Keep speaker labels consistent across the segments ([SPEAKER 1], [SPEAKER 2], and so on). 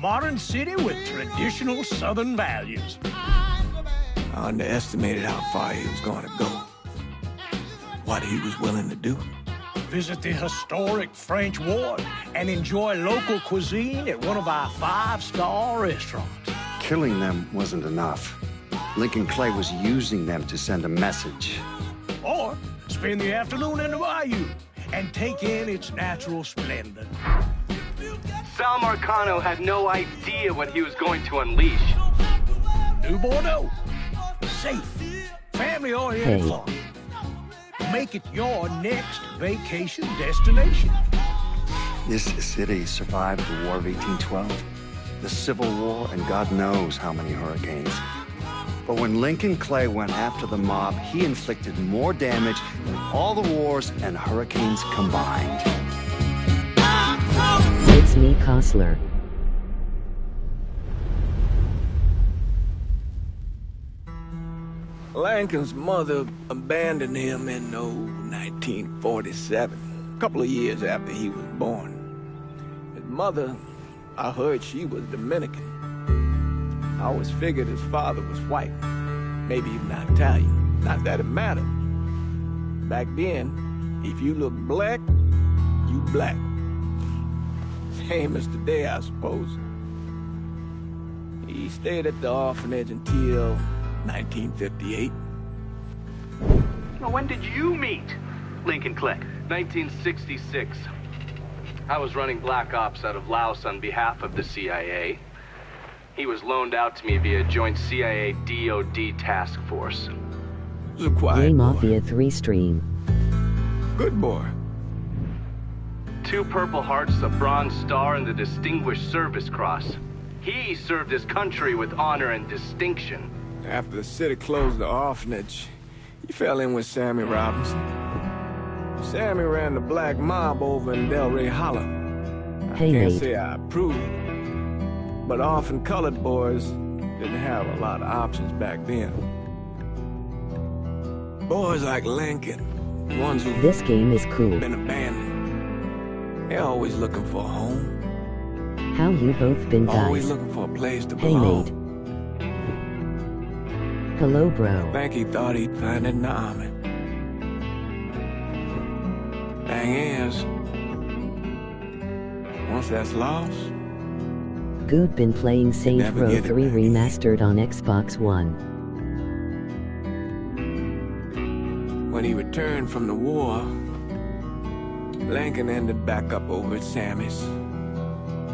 [SPEAKER 1] modern city with traditional Southern values.
[SPEAKER 2] I underestimated how far he was going to go. What he was willing to do.
[SPEAKER 1] Visit the historic French Ward and enjoy local cuisine at one of our 5-star restaurants.
[SPEAKER 3] Killing them wasn't enough. Lincoln Clay was using them to send a message.
[SPEAKER 1] Or spend the afternoon in the bayou and take in its natural splendor.
[SPEAKER 4] Sal Marcano had no idea what he was going to unleash.
[SPEAKER 1] New Bordeaux. Safe. Family-oriented fun. Make it your next vacation destination.
[SPEAKER 3] This city survived the War of 1812, the Civil War, and God knows how many hurricanes. But when Lincoln Clay went after the mob, he inflicted more damage than all the wars and hurricanes combined.
[SPEAKER 5] It's me, Costler.
[SPEAKER 2] Lincoln's mother abandoned him in 1947, a couple of years after he was born. His mother, I heard she was Dominican. I always figured his father was white, maybe even Italian. Not that it mattered. Back then, if you look black, you black. Same as today, I suppose. He stayed at the orphanage until 1958.
[SPEAKER 4] Well, when did you meet Lincoln Clay? 1966. I was running Black Ops out of Laos on behalf of the CIA. He was loaned out to me via joint CIA-DOD task force.
[SPEAKER 2] It was a quiet boy.
[SPEAKER 5] Mafia 3 stream.
[SPEAKER 2] Good boy.
[SPEAKER 4] 2 Purple Hearts, a Bronze Star, and the Distinguished Service Cross. He served his country with honor and distinction.
[SPEAKER 2] After the city closed the orphanage, he fell in with Sammy Robinson. Sammy ran the black mob over in Delray Hollow. I
[SPEAKER 5] Hey,
[SPEAKER 2] can't
[SPEAKER 5] mate.
[SPEAKER 2] say I approve, but often colored boys didn't have a lot of options back then. Boys like Lincoln, ones who've
[SPEAKER 5] This game is cool.
[SPEAKER 2] been abandoned, they're always looking for a home,
[SPEAKER 5] How you both been,
[SPEAKER 2] always
[SPEAKER 5] guys?
[SPEAKER 2] looking for a place to
[SPEAKER 5] Hey,
[SPEAKER 2] belong.
[SPEAKER 5] mate. Hello, bro.
[SPEAKER 2] I think he thought he'd find it in the army. Thing is, once that's lost,
[SPEAKER 5] Good been playing Saints
[SPEAKER 2] Never
[SPEAKER 5] Row
[SPEAKER 2] get it
[SPEAKER 5] 3
[SPEAKER 2] back.
[SPEAKER 5] remastered on Xbox One.
[SPEAKER 2] when he returned from the war, Lincoln ended back up over at Sammy's.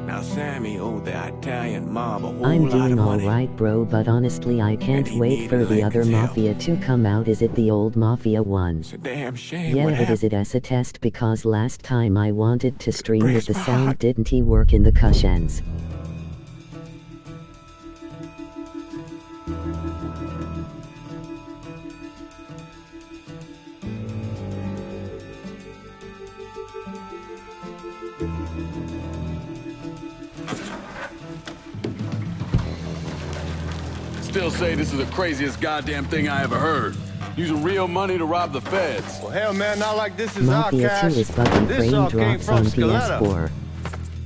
[SPEAKER 2] Now Sammy owed the Italian mob a whole
[SPEAKER 5] I'm
[SPEAKER 2] lot of
[SPEAKER 5] doing
[SPEAKER 2] money.
[SPEAKER 5] alright, bro, but honestly I can't
[SPEAKER 2] he
[SPEAKER 5] wait
[SPEAKER 2] needed
[SPEAKER 5] for the other
[SPEAKER 2] Lincoln's help.
[SPEAKER 5] Mafia to come out. Is it the old Mafia 1?
[SPEAKER 2] It's a damn shame
[SPEAKER 5] Yeah,
[SPEAKER 2] what
[SPEAKER 5] it is
[SPEAKER 2] happened.
[SPEAKER 5] it as a test because last time I wanted to stream
[SPEAKER 2] breaks
[SPEAKER 5] with the
[SPEAKER 2] my
[SPEAKER 5] sound
[SPEAKER 2] heart.
[SPEAKER 5] didn't he work in the cushions.
[SPEAKER 6] Still say this is the craziest goddamn thing I ever heard. Using real money to rob the feds.
[SPEAKER 7] Well, hell, man, not like this is our
[SPEAKER 5] Mafia
[SPEAKER 7] cash.
[SPEAKER 5] 2 is bugging
[SPEAKER 7] This
[SPEAKER 5] frame
[SPEAKER 7] all came
[SPEAKER 5] drops
[SPEAKER 7] from
[SPEAKER 5] on
[SPEAKER 7] Scaletta.
[SPEAKER 5] PS4.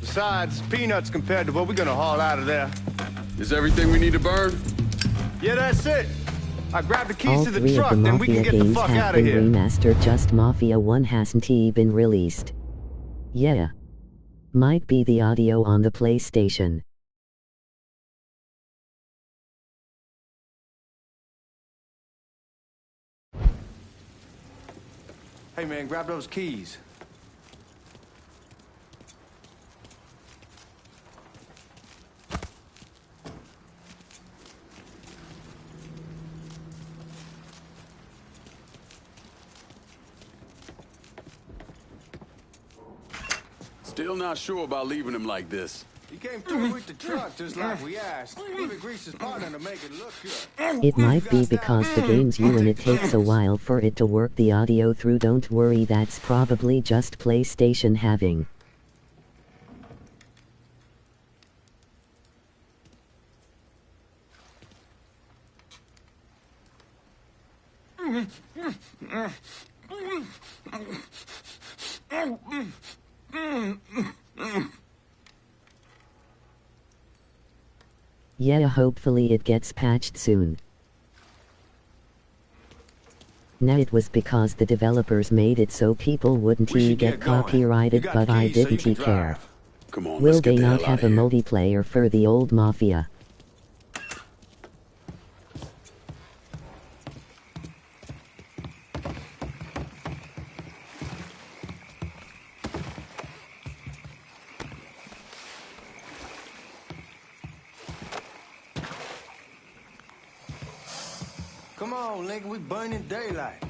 [SPEAKER 7] Besides, peanuts compared to what we're gonna haul out of there.
[SPEAKER 6] Is everything we need to burn?
[SPEAKER 7] Yeah, that's it. I grabbed the keys
[SPEAKER 5] All
[SPEAKER 7] to the
[SPEAKER 5] 3
[SPEAKER 7] truck,
[SPEAKER 5] of the
[SPEAKER 7] then we can
[SPEAKER 5] Mafia
[SPEAKER 7] get the
[SPEAKER 5] games
[SPEAKER 7] fuck
[SPEAKER 5] have
[SPEAKER 7] out of
[SPEAKER 5] been
[SPEAKER 7] here.
[SPEAKER 5] remastered, just Mafia 1 hasn't been released. Yeah. Might be the audio on the PlayStation.
[SPEAKER 7] Hey, man, grab those keys.
[SPEAKER 6] Still not sure about leaving him like this.
[SPEAKER 7] He came through with the truck just like we asked. Even greased his partner to make it look good.
[SPEAKER 5] It might be because the game's new and it takes a while for it to work the audio through. Don't worry, that's probably just PlayStation having. Yeah, hopefully it gets patched soon. Nah, it was because the developers made it so people wouldn't get copyrighted, but I didn't care.
[SPEAKER 6] Come on,
[SPEAKER 5] Will
[SPEAKER 6] let's get
[SPEAKER 5] they
[SPEAKER 6] the
[SPEAKER 5] not
[SPEAKER 6] hell
[SPEAKER 5] have
[SPEAKER 6] out
[SPEAKER 5] a
[SPEAKER 6] of here.
[SPEAKER 5] multiplayer for the old Mafia?
[SPEAKER 7] Come on, Lincoln, we burning daylight.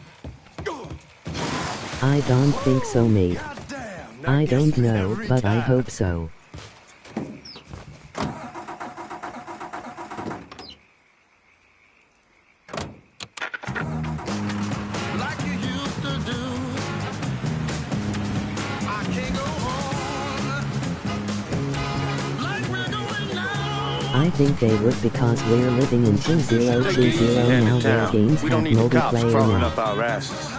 [SPEAKER 5] I don't think so, mate.
[SPEAKER 7] Goddamn,
[SPEAKER 5] I
[SPEAKER 7] gets
[SPEAKER 5] don't
[SPEAKER 7] me
[SPEAKER 5] know,
[SPEAKER 7] every
[SPEAKER 5] but I
[SPEAKER 7] time.
[SPEAKER 5] hope so.
[SPEAKER 7] Like you used to do. I can't go on. Like we're going now.
[SPEAKER 5] I think they would because we're living in 2020 now where games
[SPEAKER 7] We
[SPEAKER 5] have
[SPEAKER 7] don't need the cops
[SPEAKER 5] multiplayer
[SPEAKER 7] crawling
[SPEAKER 5] now.
[SPEAKER 7] up our asses.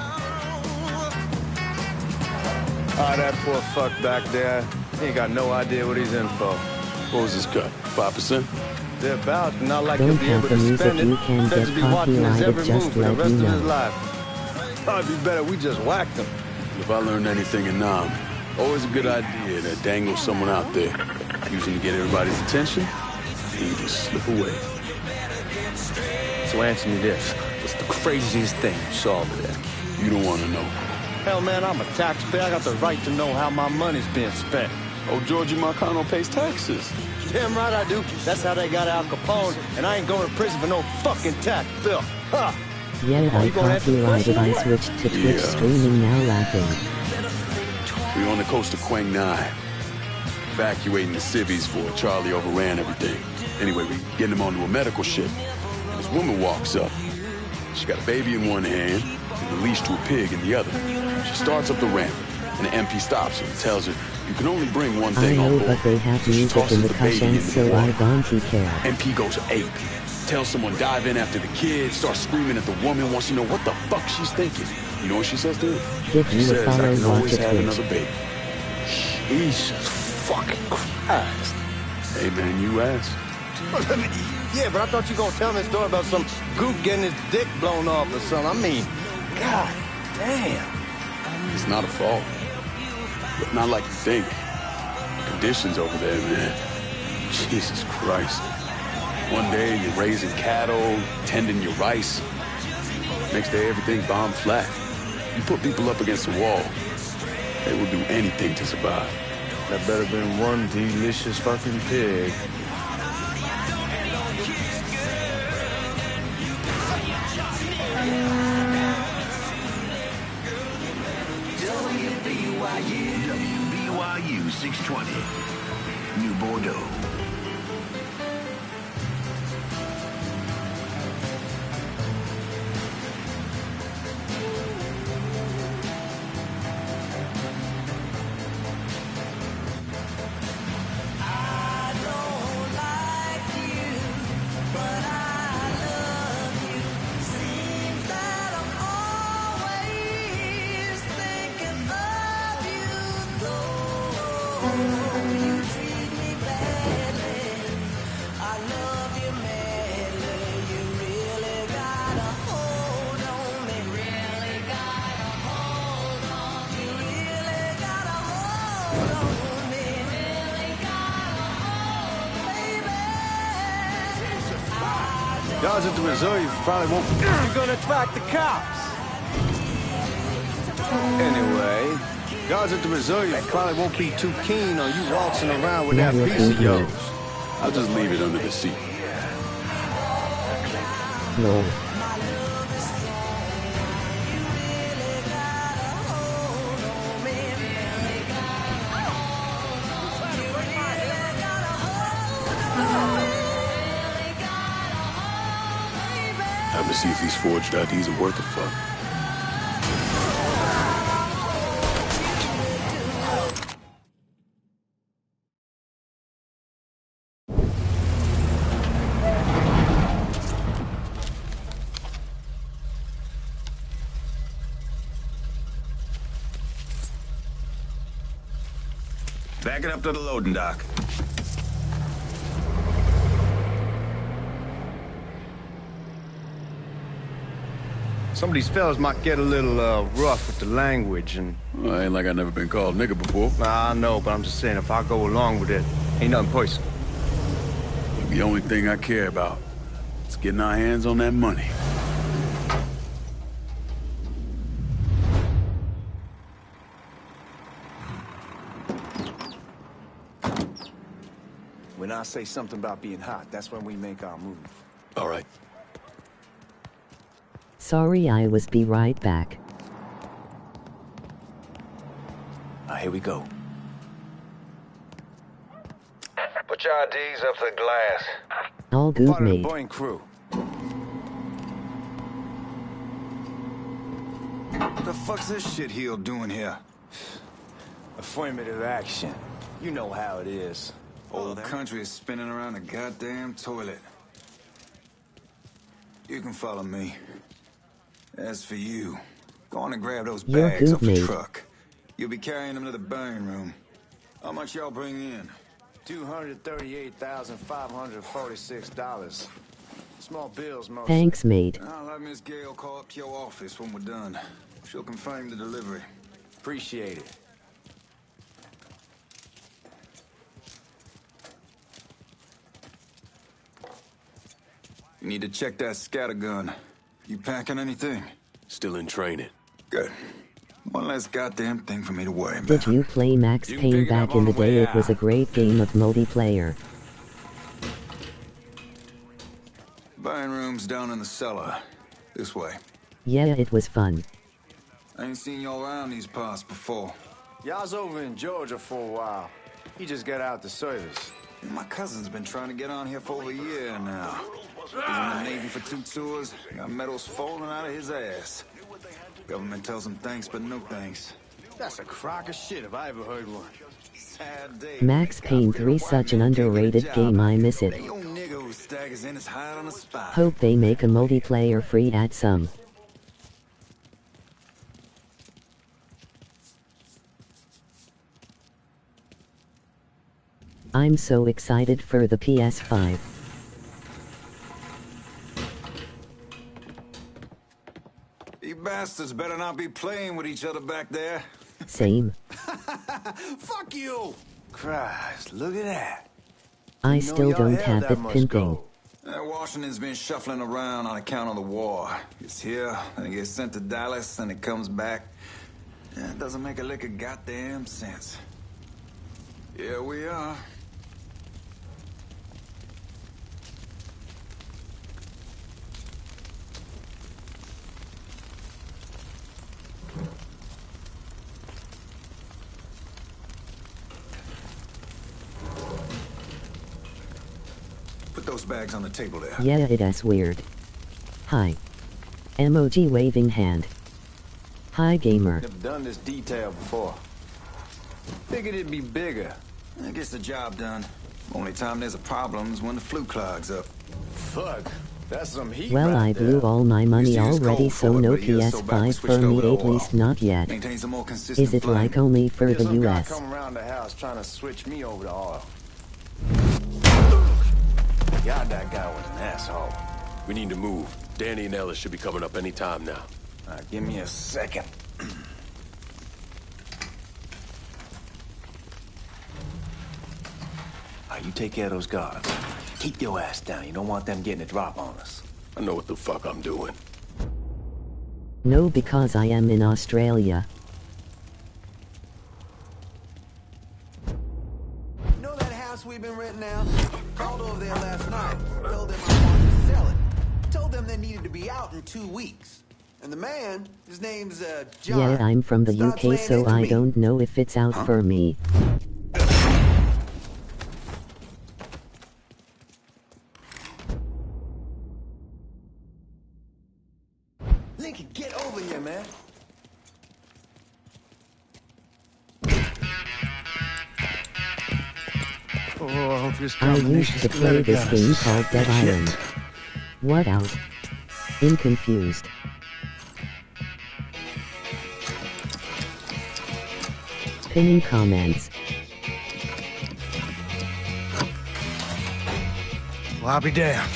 [SPEAKER 7] Ah, that poor fuck back there. He ain't got no idea what he's in for.
[SPEAKER 6] What was his cut? 5%?
[SPEAKER 7] They're about, not like
[SPEAKER 5] Don't
[SPEAKER 7] he'll be
[SPEAKER 5] have
[SPEAKER 7] able
[SPEAKER 5] the
[SPEAKER 7] to
[SPEAKER 5] music,
[SPEAKER 7] spend it.
[SPEAKER 5] you can
[SPEAKER 7] Feds
[SPEAKER 5] get
[SPEAKER 7] be watching his
[SPEAKER 5] copyrighted,
[SPEAKER 7] every
[SPEAKER 5] just
[SPEAKER 7] move for the
[SPEAKER 5] let
[SPEAKER 7] rest
[SPEAKER 5] you
[SPEAKER 7] of his
[SPEAKER 5] know.
[SPEAKER 7] life. Probably be better we just whacked him.
[SPEAKER 6] If I learned anything in Nam, always a good idea to dangle someone out there. Usually to get everybody's attention, and you just slip away.
[SPEAKER 7] So answer me this. What's the craziest thing you saw over there?
[SPEAKER 6] You don't want to know.
[SPEAKER 7] Hell, man, I'm a taxpayer. I got the right to know how my money's being spent.
[SPEAKER 6] Oh, Georgie Marcano pays taxes.
[SPEAKER 7] Damn right I do. That's how they got Al Capone, and I ain't going to prison for no fucking tax bill. Huh?
[SPEAKER 5] Yeah, I
[SPEAKER 7] you gonna answer the
[SPEAKER 5] copyrighted.
[SPEAKER 7] question?
[SPEAKER 5] I switched to Twitch
[SPEAKER 6] Yeah.
[SPEAKER 5] streaming, now laughing.
[SPEAKER 6] We're on the coast of Quang Nai, evacuating the civvies for Charlie overran everything. Anyway, we getting him onto a medical ship. And this woman walks up. She got a baby in one hand and the leash to a pig in the other. She starts up the ramp, and the MP stops her and tells her, you can only bring one
[SPEAKER 5] I
[SPEAKER 6] thing on
[SPEAKER 5] know,
[SPEAKER 6] board.
[SPEAKER 5] but they have
[SPEAKER 6] So she
[SPEAKER 5] music
[SPEAKER 6] tosses
[SPEAKER 5] in the
[SPEAKER 6] the baby
[SPEAKER 5] cutscenes,
[SPEAKER 6] into
[SPEAKER 5] so
[SPEAKER 6] the
[SPEAKER 5] I
[SPEAKER 6] water.
[SPEAKER 5] don't care.
[SPEAKER 6] MP goes ape. Tells someone dive in after the kid, starts screaming at the woman, wants to know what the fuck she's thinking. You know what she says to him?
[SPEAKER 5] Give
[SPEAKER 6] She
[SPEAKER 5] you a
[SPEAKER 6] says, I
[SPEAKER 5] follow,
[SPEAKER 6] can
[SPEAKER 5] watch
[SPEAKER 6] always
[SPEAKER 5] it,
[SPEAKER 6] have
[SPEAKER 5] Twitch.
[SPEAKER 6] another baby.
[SPEAKER 7] Jesus fucking Christ.
[SPEAKER 6] Hey man, you asked.
[SPEAKER 7] Yeah, but I thought you were going to tell me a story about some gook getting his dick blown off or something. I mean, God damn.
[SPEAKER 6] It's not a fault. But not like you think. Conditions over there, man. Jesus Christ. One day you're raising cattle, tending your rice. Next day everything bombed flat. You put people up against the wall, they will do anything to survive.
[SPEAKER 7] That better been one delicious fucking pig.
[SPEAKER 8] WBYU 620, New Bordeaux.
[SPEAKER 7] Guards at the reserve probably won't... You're gonna attract the cops. Anyway, guards at the reserve probably won't be too keen on you waltzing around with that piece of yours.
[SPEAKER 6] I'll just leave it under the seat.
[SPEAKER 5] No.
[SPEAKER 6] Time to see if these forged IDs are worth a fuck.
[SPEAKER 8] Back it up to the loading dock.
[SPEAKER 7] Some of these fellas might get a little rough with the language, and...
[SPEAKER 6] Well, ain't like I never been called nigga before.
[SPEAKER 7] Nah, I know, but I'm just saying, if I go along with it, ain't nothing personal.
[SPEAKER 6] The only thing I care about is getting our hands on that money.
[SPEAKER 8] When I say something about being hot, that's when we make our move.
[SPEAKER 9] All right.
[SPEAKER 5] Sorry, I was be right back.
[SPEAKER 8] Here we go.
[SPEAKER 7] Put your IDs up to the glass.
[SPEAKER 5] All good,
[SPEAKER 8] Part of the
[SPEAKER 5] mate.
[SPEAKER 8] Boeing crew. What the fuck's this shitheel doing here? Affirmative action. You know how it is. Whole country is spinning around a goddamn toilet. You can follow me. As for you, go on and grab those
[SPEAKER 5] You're
[SPEAKER 8] bags
[SPEAKER 5] good,
[SPEAKER 8] off the
[SPEAKER 5] mate.
[SPEAKER 8] truck. You'll be carrying them to the burn room. How much y'all bring in? $238,546. Small bills, mostly.
[SPEAKER 5] Thanks, mate.
[SPEAKER 8] I'll have Miss Gale call up to your office when we're done. She'll confirm the delivery. Appreciate it. You need to check that scattergun. You packing anything?
[SPEAKER 9] Still in training.
[SPEAKER 8] Good. One less goddamn thing for me to worry about.
[SPEAKER 5] Did you play Max
[SPEAKER 8] You can
[SPEAKER 5] Payne
[SPEAKER 8] pick it up
[SPEAKER 5] back in
[SPEAKER 8] on
[SPEAKER 5] the
[SPEAKER 8] the way
[SPEAKER 5] day? It was a
[SPEAKER 8] out.
[SPEAKER 5] great game of multiplayer.
[SPEAKER 8] Buying rooms down in the cellar. This way.
[SPEAKER 5] Yeah, it was fun.
[SPEAKER 8] I ain't seen y'all around these parts before.
[SPEAKER 7] Y'all's over in Georgia for a while. He just got out the service.
[SPEAKER 8] My cousin's been trying to get on here for over a year now. He's in the Navy for 2 tours. Got medals falling out of his ass. Government tells him thanks, but no thanks.
[SPEAKER 7] That's a crock of shit if I ever heard one.
[SPEAKER 8] Sad day.
[SPEAKER 5] Max Payne 3, such an underrated game, I miss it.
[SPEAKER 8] That young nigga who staggers in his hide on the spot.
[SPEAKER 5] Hope they make a multiplayer free at some. I'm so excited for the PS5.
[SPEAKER 8] You bastards better not be playing with each other back there.
[SPEAKER 5] Same.
[SPEAKER 8] Fuck you! Christ, look at that.
[SPEAKER 5] I
[SPEAKER 7] know
[SPEAKER 5] still
[SPEAKER 7] y'all
[SPEAKER 5] don't
[SPEAKER 7] have
[SPEAKER 5] have
[SPEAKER 7] that
[SPEAKER 5] it
[SPEAKER 7] much
[SPEAKER 5] pimping.
[SPEAKER 7] gold.
[SPEAKER 8] Washington's been shuffling around on account of the war. It's here, and it gets sent to Dallas, and it comes back. It doesn't make a lick of goddamn sense. Here we are. Put those bags on the table there.
[SPEAKER 5] Yeah, it is weird. Hi. Emoji waving hand. Hi, gamer.
[SPEAKER 7] Never done this detail before. Figured it'd be bigger.
[SPEAKER 8] That gets the job done. Only time there's a problem is when the flue clogs up.
[SPEAKER 7] Fuck. That's some heat
[SPEAKER 5] Well,
[SPEAKER 7] right
[SPEAKER 5] I blew
[SPEAKER 7] there.
[SPEAKER 5] all my money
[SPEAKER 8] Used to use
[SPEAKER 5] already,
[SPEAKER 8] coal
[SPEAKER 5] so
[SPEAKER 8] for it,
[SPEAKER 5] no
[SPEAKER 8] but years so back we
[SPEAKER 5] PS5 for
[SPEAKER 8] switched over
[SPEAKER 5] me,
[SPEAKER 8] to
[SPEAKER 5] at
[SPEAKER 8] oil.
[SPEAKER 5] least not yet.
[SPEAKER 8] Maintains a more consistent
[SPEAKER 5] Is it
[SPEAKER 8] flame.
[SPEAKER 5] like only for
[SPEAKER 7] There's
[SPEAKER 5] the
[SPEAKER 7] some guy
[SPEAKER 5] US?
[SPEAKER 7] come around the house trying to switch me over to oil. God, that guy was an asshole.
[SPEAKER 9] We need to move. Danny and Ellis should be coming up any time now.
[SPEAKER 7] Give me a second. You take care of those guards. Keep your ass down. You don't want them getting a drop on us.
[SPEAKER 9] I know what the fuck I'm doing.
[SPEAKER 5] No, because I am in Australia.
[SPEAKER 10] You know that house we've been renting out? Called over there last night. Told them I wanted to sell it. Told them they needed to be out in 2 weeks. And the man, his name's, John.
[SPEAKER 5] Yeah, I'm from the
[SPEAKER 10] starts
[SPEAKER 5] UK,
[SPEAKER 10] laying
[SPEAKER 5] so
[SPEAKER 10] into
[SPEAKER 5] I
[SPEAKER 10] me.
[SPEAKER 5] don't know if it's out for me.
[SPEAKER 10] Lincoln, get over here, man.
[SPEAKER 7] Oh, I hope this
[SPEAKER 5] I used to play this game called Dead Island. What out? I'm confused. Pinning comments.
[SPEAKER 7] Well, I'll be damned.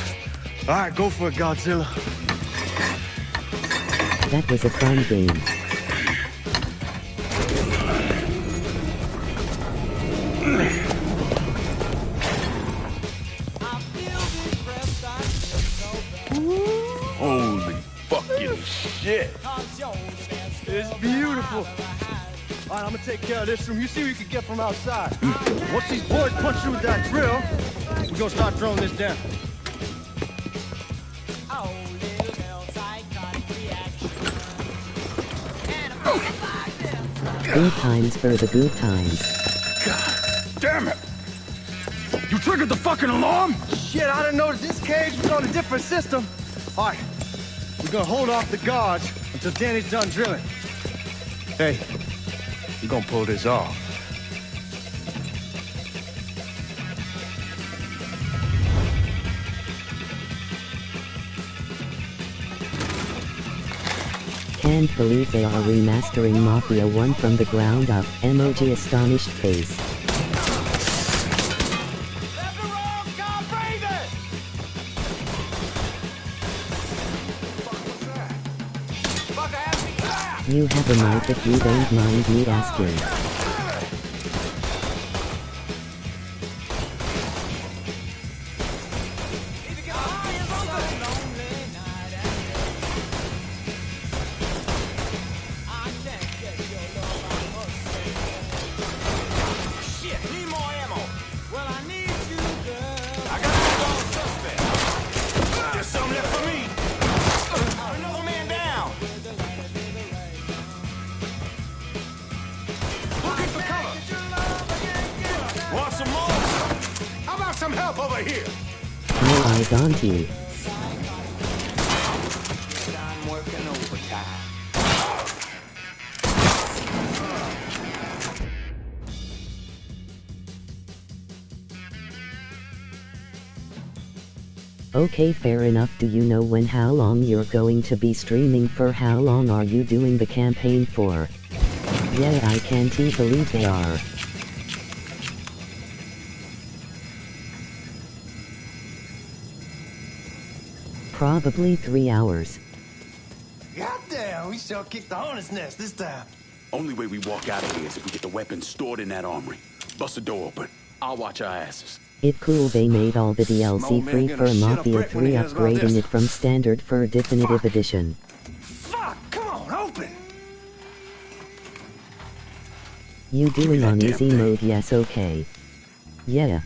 [SPEAKER 7] All right, go for it, Godzilla.
[SPEAKER 5] That was a fun game.
[SPEAKER 6] Holy fucking shit.
[SPEAKER 7] It's beautiful. All right, I'm gonna take care of this room. You see what you can get from outside. Once these boys punch you with that drill, we're gonna start throwing this down.
[SPEAKER 5] Good times for the good times.
[SPEAKER 6] God damn it. You triggered the fucking alarm?
[SPEAKER 7] Shit, I didn't know that this cage was on a different system. All right, we're gonna hold off the guards until Danny's done drilling. Hey, we're gonna pull this off.
[SPEAKER 5] Can't believe they are remastering Mafia 1 from the ground up. Emoji astonished face. You have a knife if you don't mind me asking.
[SPEAKER 7] Some help over here.
[SPEAKER 5] No eyes on you.
[SPEAKER 10] I'm working overtime.
[SPEAKER 5] Okay, fair enough. Do you know how long you're going to be streaming for? How long are you doing the campaign for? Yeah, I can't believe they are. Probably 3 hours.
[SPEAKER 7] Goddamn, we sure kicked the hornet's nest this time.
[SPEAKER 6] Only way we walk out of here is if we get the weapons stored in that armory. Bust the door open. I'll watch our asses.
[SPEAKER 5] It cool they made all the DLC free for Mafia 3, upgrading it from standard for definitive edition.
[SPEAKER 7] Fuck, come on, open.
[SPEAKER 5] You doing on easy mode? Yes, okay. Yeah.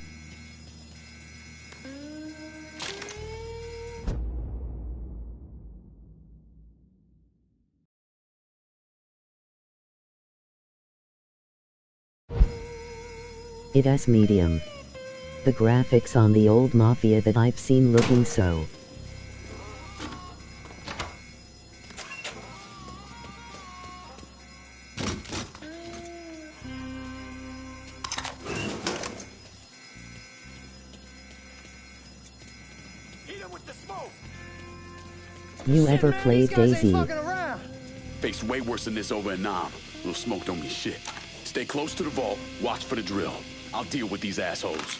[SPEAKER 5] It is medium. The graphics on the old Mafia that I've seen looking so. You ever played Daisy?
[SPEAKER 6] Faced way worse than this over in Nam. Little smoke don't mean shit. Stay close to the vault, watch for the drill. I'll deal with these assholes.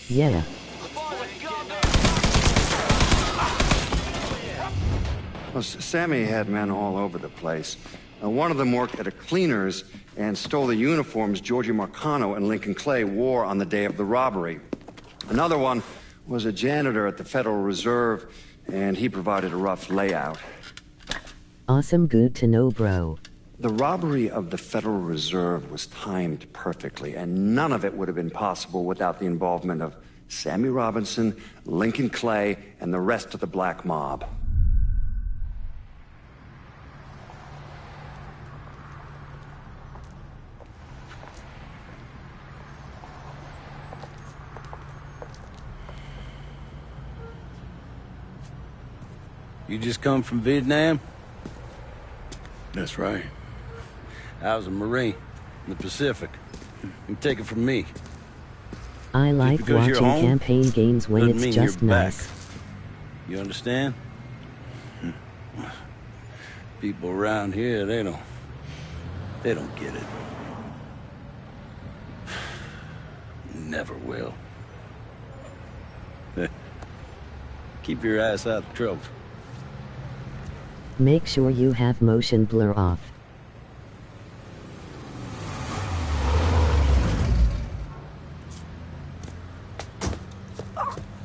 [SPEAKER 5] Yeah.
[SPEAKER 3] Well, Sammy had men all over the place. One of them worked at a cleaner's and stole the uniforms Georgie Marcano and Lincoln Clay wore on the day of the robbery. Another one was a janitor at the Federal Reserve, and he provided a rough layout.
[SPEAKER 5] Awesome, good to know, bro.
[SPEAKER 3] The robbery of the Federal Reserve was timed perfectly, and none of it would have been possible without the involvement of Sammy Robinson, Lincoln Clay, and the rest of the black mob.
[SPEAKER 11] You just come from Vietnam?
[SPEAKER 6] That's right.
[SPEAKER 11] I was a Marine in the Pacific. You take it from me.
[SPEAKER 5] I like watching home, campaign games when it's just nice.
[SPEAKER 11] You understand? People around here, they don't get it. Never will. Keep your ass out of trouble.
[SPEAKER 5] Make sure you have motion blur off.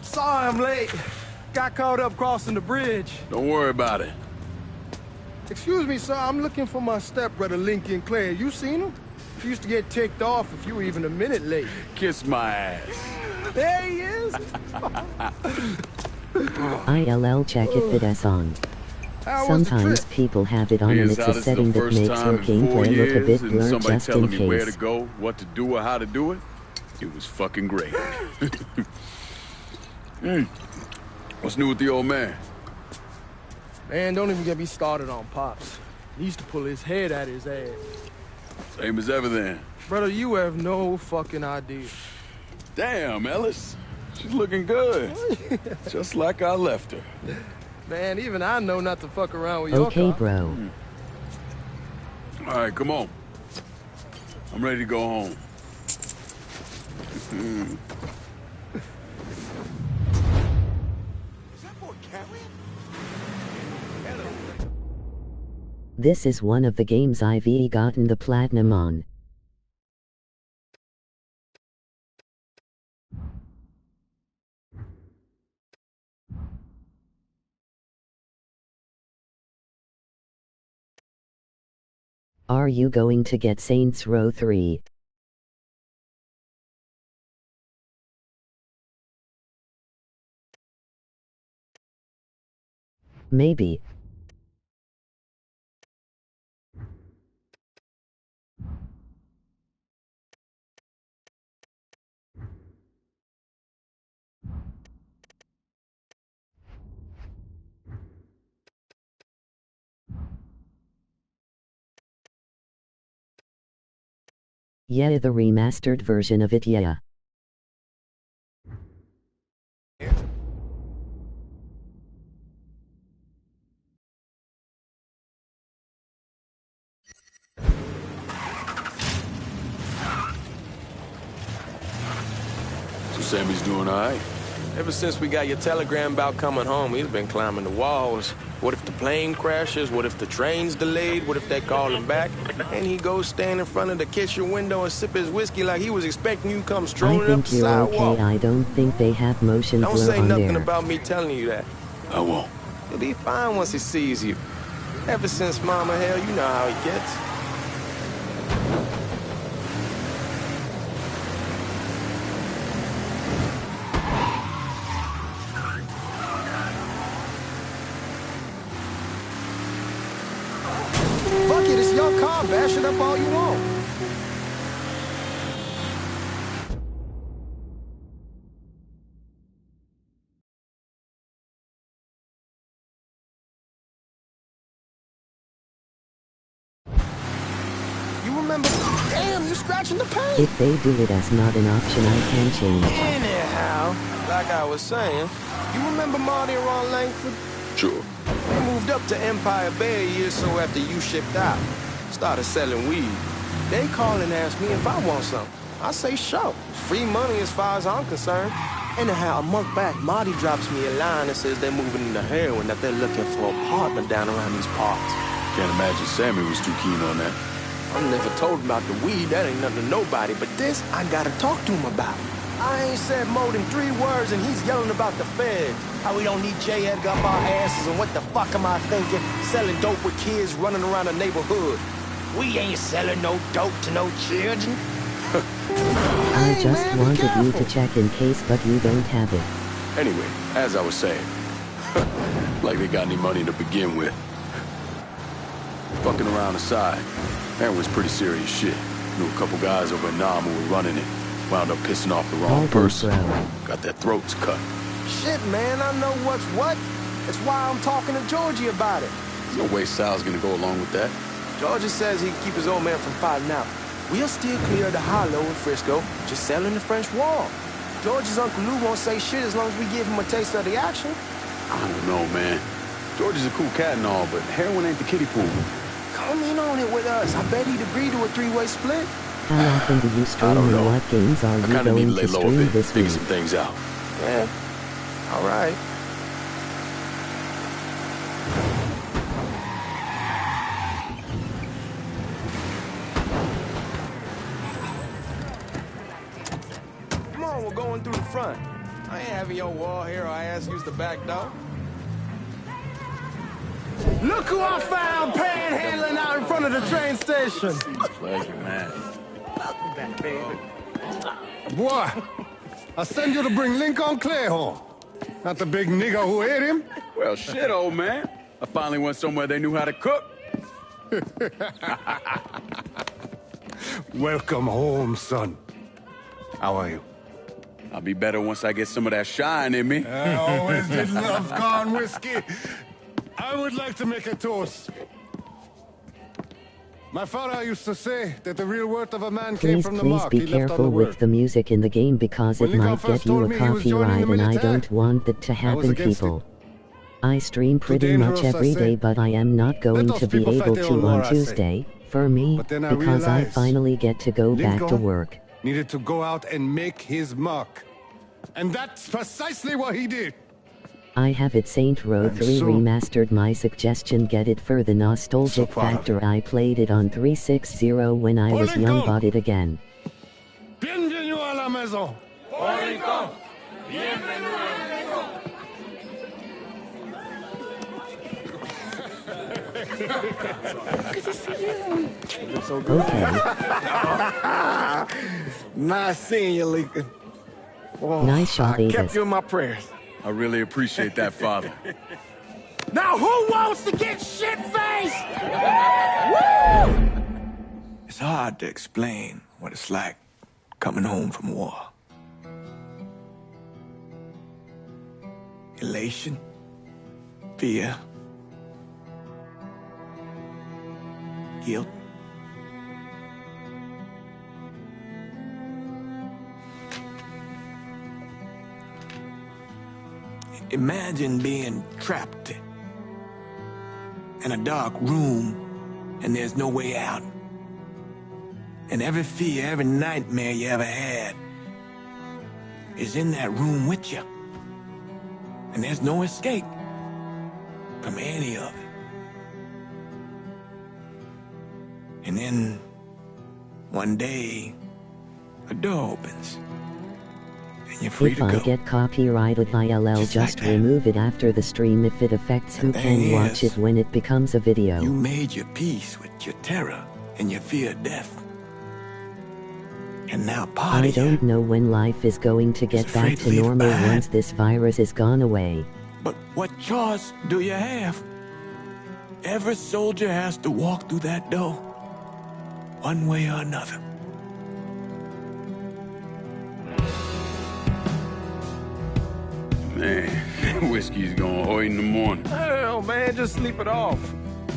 [SPEAKER 7] Sorry I'm late. Got caught up crossing the bridge.
[SPEAKER 6] Don't worry about it.
[SPEAKER 7] Excuse me, sir. I'm looking for my stepbrother, Lincoln Clay. You seen him? He used to get ticked off if you were even a minute late.
[SPEAKER 6] Kiss my ass.
[SPEAKER 7] There he is.
[SPEAKER 5] ILL check if it is on.
[SPEAKER 7] How was the
[SPEAKER 5] Sometimes
[SPEAKER 7] trip?
[SPEAKER 5] people have it on and it's a setting that makes your gameplay look a bit blurred
[SPEAKER 6] somebody
[SPEAKER 5] just in
[SPEAKER 6] telling me where to
[SPEAKER 5] case.
[SPEAKER 6] go, what to do, or how to do it. It was fucking great. What's new with the old man?
[SPEAKER 7] Man, don't even get me started on Pops. He used to pull his head out his ass.
[SPEAKER 6] Same as ever then.
[SPEAKER 7] Brother, you have no fucking idea.
[SPEAKER 6] Damn, Ellis. She's looking good. Just like I left her.
[SPEAKER 7] Man, even I know not to fuck around with your
[SPEAKER 5] Okay,
[SPEAKER 7] car.
[SPEAKER 5] bro.
[SPEAKER 6] All right, come on. I'm ready to go home.
[SPEAKER 5] This is one of the games I've gotten the platinum on. Are you going to get Saints Row 3? Maybe. Yeah, the remastered version of it, yeah.
[SPEAKER 6] So Sammy's doing all right?
[SPEAKER 12] Ever since we got your telegram about coming home, he's been climbing the walls. What if the plane crashes? What if the train's delayed? What if they call him back? And he goes stand in front of the kitchen window and sip his whiskey like he was expecting you to come
[SPEAKER 5] I
[SPEAKER 12] strolling up
[SPEAKER 5] think
[SPEAKER 12] the
[SPEAKER 5] you're
[SPEAKER 12] sidewalk.
[SPEAKER 5] okay. I don't think they have motion
[SPEAKER 12] Don't
[SPEAKER 5] blur
[SPEAKER 12] say
[SPEAKER 5] on
[SPEAKER 12] nothing
[SPEAKER 5] there.
[SPEAKER 12] about me telling you that.
[SPEAKER 6] I won't.
[SPEAKER 12] He'll be fine once he sees you. Ever since Mama, hell, you know how he gets.
[SPEAKER 7] Fuck it, it's your car. Bash it up all you want. You remember? Damn, you're scratching the paint.
[SPEAKER 5] If they do it as not an option, I can change.
[SPEAKER 12] Anyhow, like I was saying, you remember Marty and Ron Langford?
[SPEAKER 6] Sure.
[SPEAKER 12] They moved up to Empire Bay a year or so after you shipped out. Started selling weed. They call and ask me if I want some. I say sure. It's free money as far as I'm concerned. Anyhow, a month back, Marty drops me a line and says they're moving into heroin, that they're looking for a partner down around these parts.
[SPEAKER 6] Can't imagine Sammy was too keen on that.
[SPEAKER 12] I never told him about the weed, that ain't nothing to nobody, but this I gotta talk to him about. I ain't said more than 3 words and he's yelling about the feds. How we don't need J. Edgar up our asses and what the fuck am I thinking? Selling dope with kids running around the neighborhood. We ain't selling no dope to no children.
[SPEAKER 5] I just wanted you to check in case, but you don't have it.
[SPEAKER 6] Anyway, as I was saying, like they got any money to begin with. Fucking around aside, heroin's pretty serious shit. Knew a couple guys over in Nam who were running it. Wound up pissing off the wrong person. Got their throats cut.
[SPEAKER 12] Shit, man, I know what's what. That's why I'm talking to Georgie about it.
[SPEAKER 6] There's no way Sal's gonna go along with that.
[SPEAKER 12] Georgie says he can keep his old man from fighting out. We'll still clear the hollow in Frisco, just selling the French Wall. George's Uncle Lou won't say shit as long as we give him a taste of the action.
[SPEAKER 6] I don't know, man. George is a cool cat and all, but heroin ain't the kiddie pool.
[SPEAKER 12] Come in on it with us. I bet he'd agree to a 3-way split.
[SPEAKER 5] How often do you stream and what games are you
[SPEAKER 6] Kinda need to
[SPEAKER 5] going
[SPEAKER 6] lay
[SPEAKER 5] to
[SPEAKER 6] low a
[SPEAKER 5] stream
[SPEAKER 6] bit,
[SPEAKER 5] this
[SPEAKER 6] figure
[SPEAKER 5] week?
[SPEAKER 6] some things out.
[SPEAKER 12] Yeah, all right. through the front. I ain't having your war hero ass use the back door.
[SPEAKER 7] Look who I found panhandling out in front of the train station.
[SPEAKER 11] Pleasure, man.
[SPEAKER 7] Welcome back, baby. Boy, I send you to bring Lincoln Clay home. Not the big nigga who ate him.
[SPEAKER 6] Well, shit, old man. I finally went somewhere they knew how to cook.
[SPEAKER 7] Welcome home, son. How are you?
[SPEAKER 6] I'll be better once I get some of that shine in me.
[SPEAKER 7] I always did love corn whiskey. I would like to make a toast. My father used to say that the real worth of a man came from the mark he
[SPEAKER 5] Please be
[SPEAKER 7] left on the
[SPEAKER 5] careful
[SPEAKER 7] world.
[SPEAKER 5] with the music in the game because it might get you a copyright and I don't want that to happen, people. I stream pretty much every day, but I am not going to be able to on Tuesday, for me, because I finally get to go back to work.
[SPEAKER 7] Needed to go out and make his mark. And that's precisely what he did.
[SPEAKER 5] I have it Saint Row 3 remastered. My suggestion, get it for the nostalgic factor. I played it on 360 when I was young, bought it again.
[SPEAKER 7] Bienvenue à la maison.
[SPEAKER 13] Bienvenue à la maison.
[SPEAKER 7] Good to see you.
[SPEAKER 12] It's so good. Nice seeing you, Lincoln. Oh,
[SPEAKER 5] Nice shot,
[SPEAKER 12] I kept
[SPEAKER 5] Davis.
[SPEAKER 12] you in my prayers.
[SPEAKER 6] I really appreciate that, Father.
[SPEAKER 7] Now who wants to get shit-faced?
[SPEAKER 2] It's hard to explain what it's like coming home from war. Elation, fear, guilt. Imagine being trapped in a dark room and there's no way out. And every fear, every nightmare you ever had is in that room with you. And there's no escape from any of it. And then one day, a door opens. And you're free
[SPEAKER 5] If
[SPEAKER 2] to
[SPEAKER 5] I
[SPEAKER 2] go.
[SPEAKER 5] get copyrighted, ILL just remove it after the stream if it affects who can watch it when it becomes a video.
[SPEAKER 2] You made your peace with your terror and your fear of death. And now part
[SPEAKER 5] I
[SPEAKER 2] of you,
[SPEAKER 5] don't know when life is going to get back
[SPEAKER 2] afraid
[SPEAKER 5] to
[SPEAKER 2] to leave it
[SPEAKER 5] normal
[SPEAKER 2] behind.
[SPEAKER 5] once this virus is gone away.
[SPEAKER 2] but what choice do you have? Every soldier has to walk through that door, one way or another.
[SPEAKER 6] Man, whiskey's going hoy in the morning.
[SPEAKER 12] Hell, man, just sleep it off.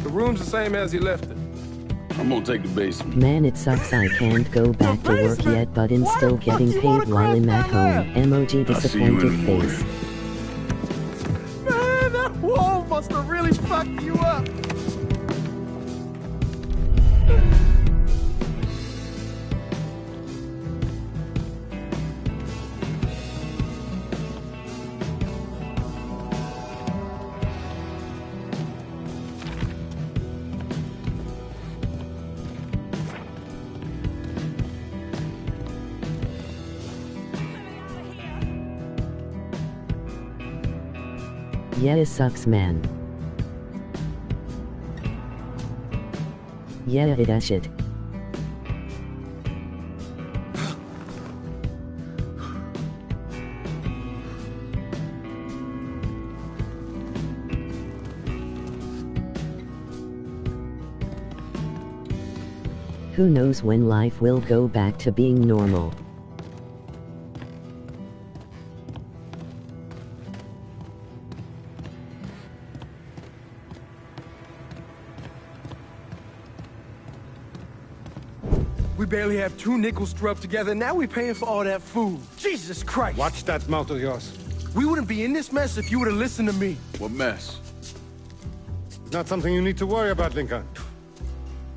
[SPEAKER 12] The room's the same as you left it.
[SPEAKER 6] I'm gonna take the basement.
[SPEAKER 5] Man, it sucks I can't go back to work yet, but I'm still getting paid while I'm at home. Emoji disappointed face.
[SPEAKER 12] Man, that wall must have really fucked you up.
[SPEAKER 5] Yeah, it sucks, man. Yeah, it is shit. Who knows when life will go back to being normal.
[SPEAKER 12] We barely have 2 nickels to rub together, now we paying for all that food. Jesus Christ.
[SPEAKER 7] Watch that mouth of yours.
[SPEAKER 12] We wouldn't be in this mess if you would have listened to me.
[SPEAKER 6] What mess?
[SPEAKER 7] It's not something you need to worry about, Lincoln.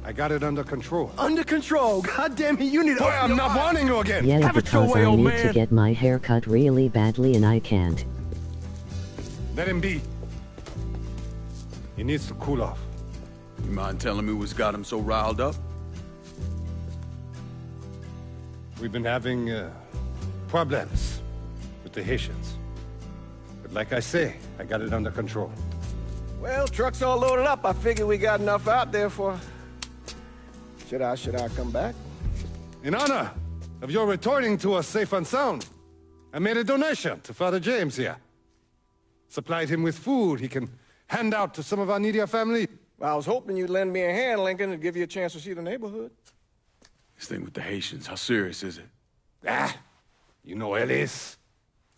[SPEAKER 7] I got it under control.
[SPEAKER 12] Under control. God damn it, you need to...
[SPEAKER 7] Boy, I'm not warning you again.
[SPEAKER 5] Yeah,
[SPEAKER 12] Have it your
[SPEAKER 5] because
[SPEAKER 12] way,
[SPEAKER 5] I
[SPEAKER 12] old
[SPEAKER 5] need to
[SPEAKER 12] man.
[SPEAKER 5] get my hair cut really badly and I can't.
[SPEAKER 7] Let him be. He needs to cool off.
[SPEAKER 6] You mind telling me what's got him so riled up?
[SPEAKER 7] We've been having problems. with the Haitians. But like I say, I got it under control.
[SPEAKER 2] Well, truck's all loaded up. I figure we got enough out there for... Should I come back?
[SPEAKER 7] In honor of your returning to us safe and sound, I made a donation to Father James here. Supplied him with food he can hand out to some of our needier family.
[SPEAKER 2] Well, I was hoping you'd lend me a hand, Lincoln, and give you a chance to see the neighborhood.
[SPEAKER 6] This thing with the Haitians, how serious is it?
[SPEAKER 7] Ah, you know Ellis.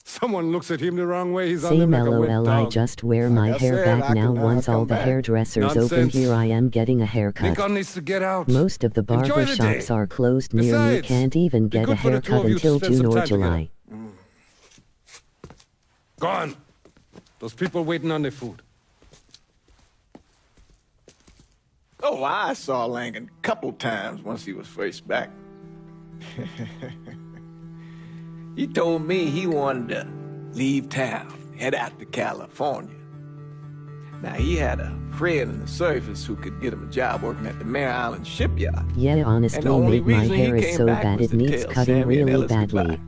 [SPEAKER 7] Someone looks at him the wrong way, he's on
[SPEAKER 5] Same
[SPEAKER 7] them like a wet
[SPEAKER 5] LOL, I
[SPEAKER 7] dog.
[SPEAKER 5] just wear my hair back now once all the hairdressers open.
[SPEAKER 7] Nonsense.
[SPEAKER 5] Here I am getting a haircut.
[SPEAKER 7] Lincoln needs to get out.
[SPEAKER 5] Most of the
[SPEAKER 7] Enjoy
[SPEAKER 5] barber
[SPEAKER 7] the
[SPEAKER 5] shops
[SPEAKER 7] day.
[SPEAKER 5] are closed near me.
[SPEAKER 7] Besides,
[SPEAKER 5] Can't even
[SPEAKER 7] be
[SPEAKER 5] get a
[SPEAKER 7] good for the two
[SPEAKER 5] haircut
[SPEAKER 7] of you to
[SPEAKER 5] until
[SPEAKER 7] spend some
[SPEAKER 5] June or
[SPEAKER 7] time together.
[SPEAKER 5] July.
[SPEAKER 7] Go on. Those people waiting on their food.
[SPEAKER 2] Oh, I saw Lincoln a couple times once he was first back. He told me he wanted to leave town, head out to California. Now, he had a friend in the service who could get him a job working at the Mare Island shipyard.
[SPEAKER 5] Yeah, honestly, mate, my hair is so bad it needs cutting really badly.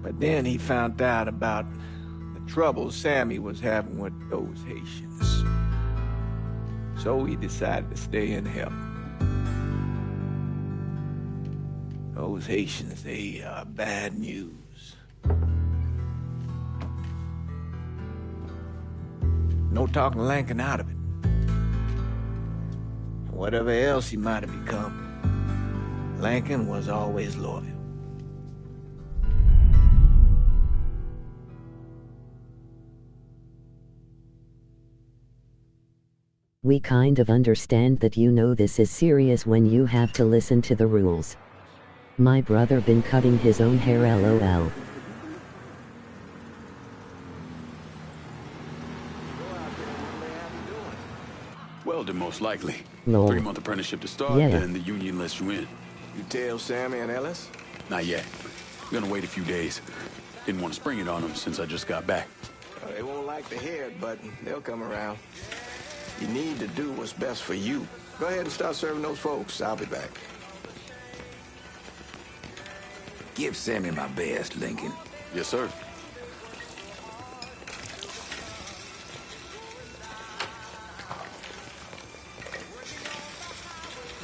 [SPEAKER 2] But then he found out about the trouble Sammy was having with those Haitians. So he decided to stay and help. Those Haitians, they are bad news. No talking Lincoln out of it. Whatever else he might have become, Lincoln was always loyal.
[SPEAKER 5] We kind of understand that you know this is serious when you have to listen to the rules. My brother been cutting his own hair LOL.
[SPEAKER 6] Welding, most likely.
[SPEAKER 5] Lol.
[SPEAKER 6] 3-month apprenticeship to start,
[SPEAKER 5] Yeah.
[SPEAKER 6] then the union lets you in.
[SPEAKER 2] You tell Sammy and Ellis?
[SPEAKER 6] Not yet. I'm gonna wait a few days. Didn't want to spring it on them since I just got back.
[SPEAKER 2] They won't like to hear it, but they'll come around. You need to do what's best for you. Go ahead and start serving those folks. I'll be back.
[SPEAKER 8] Give Sammy my best, Lincoln.
[SPEAKER 6] Yes, sir.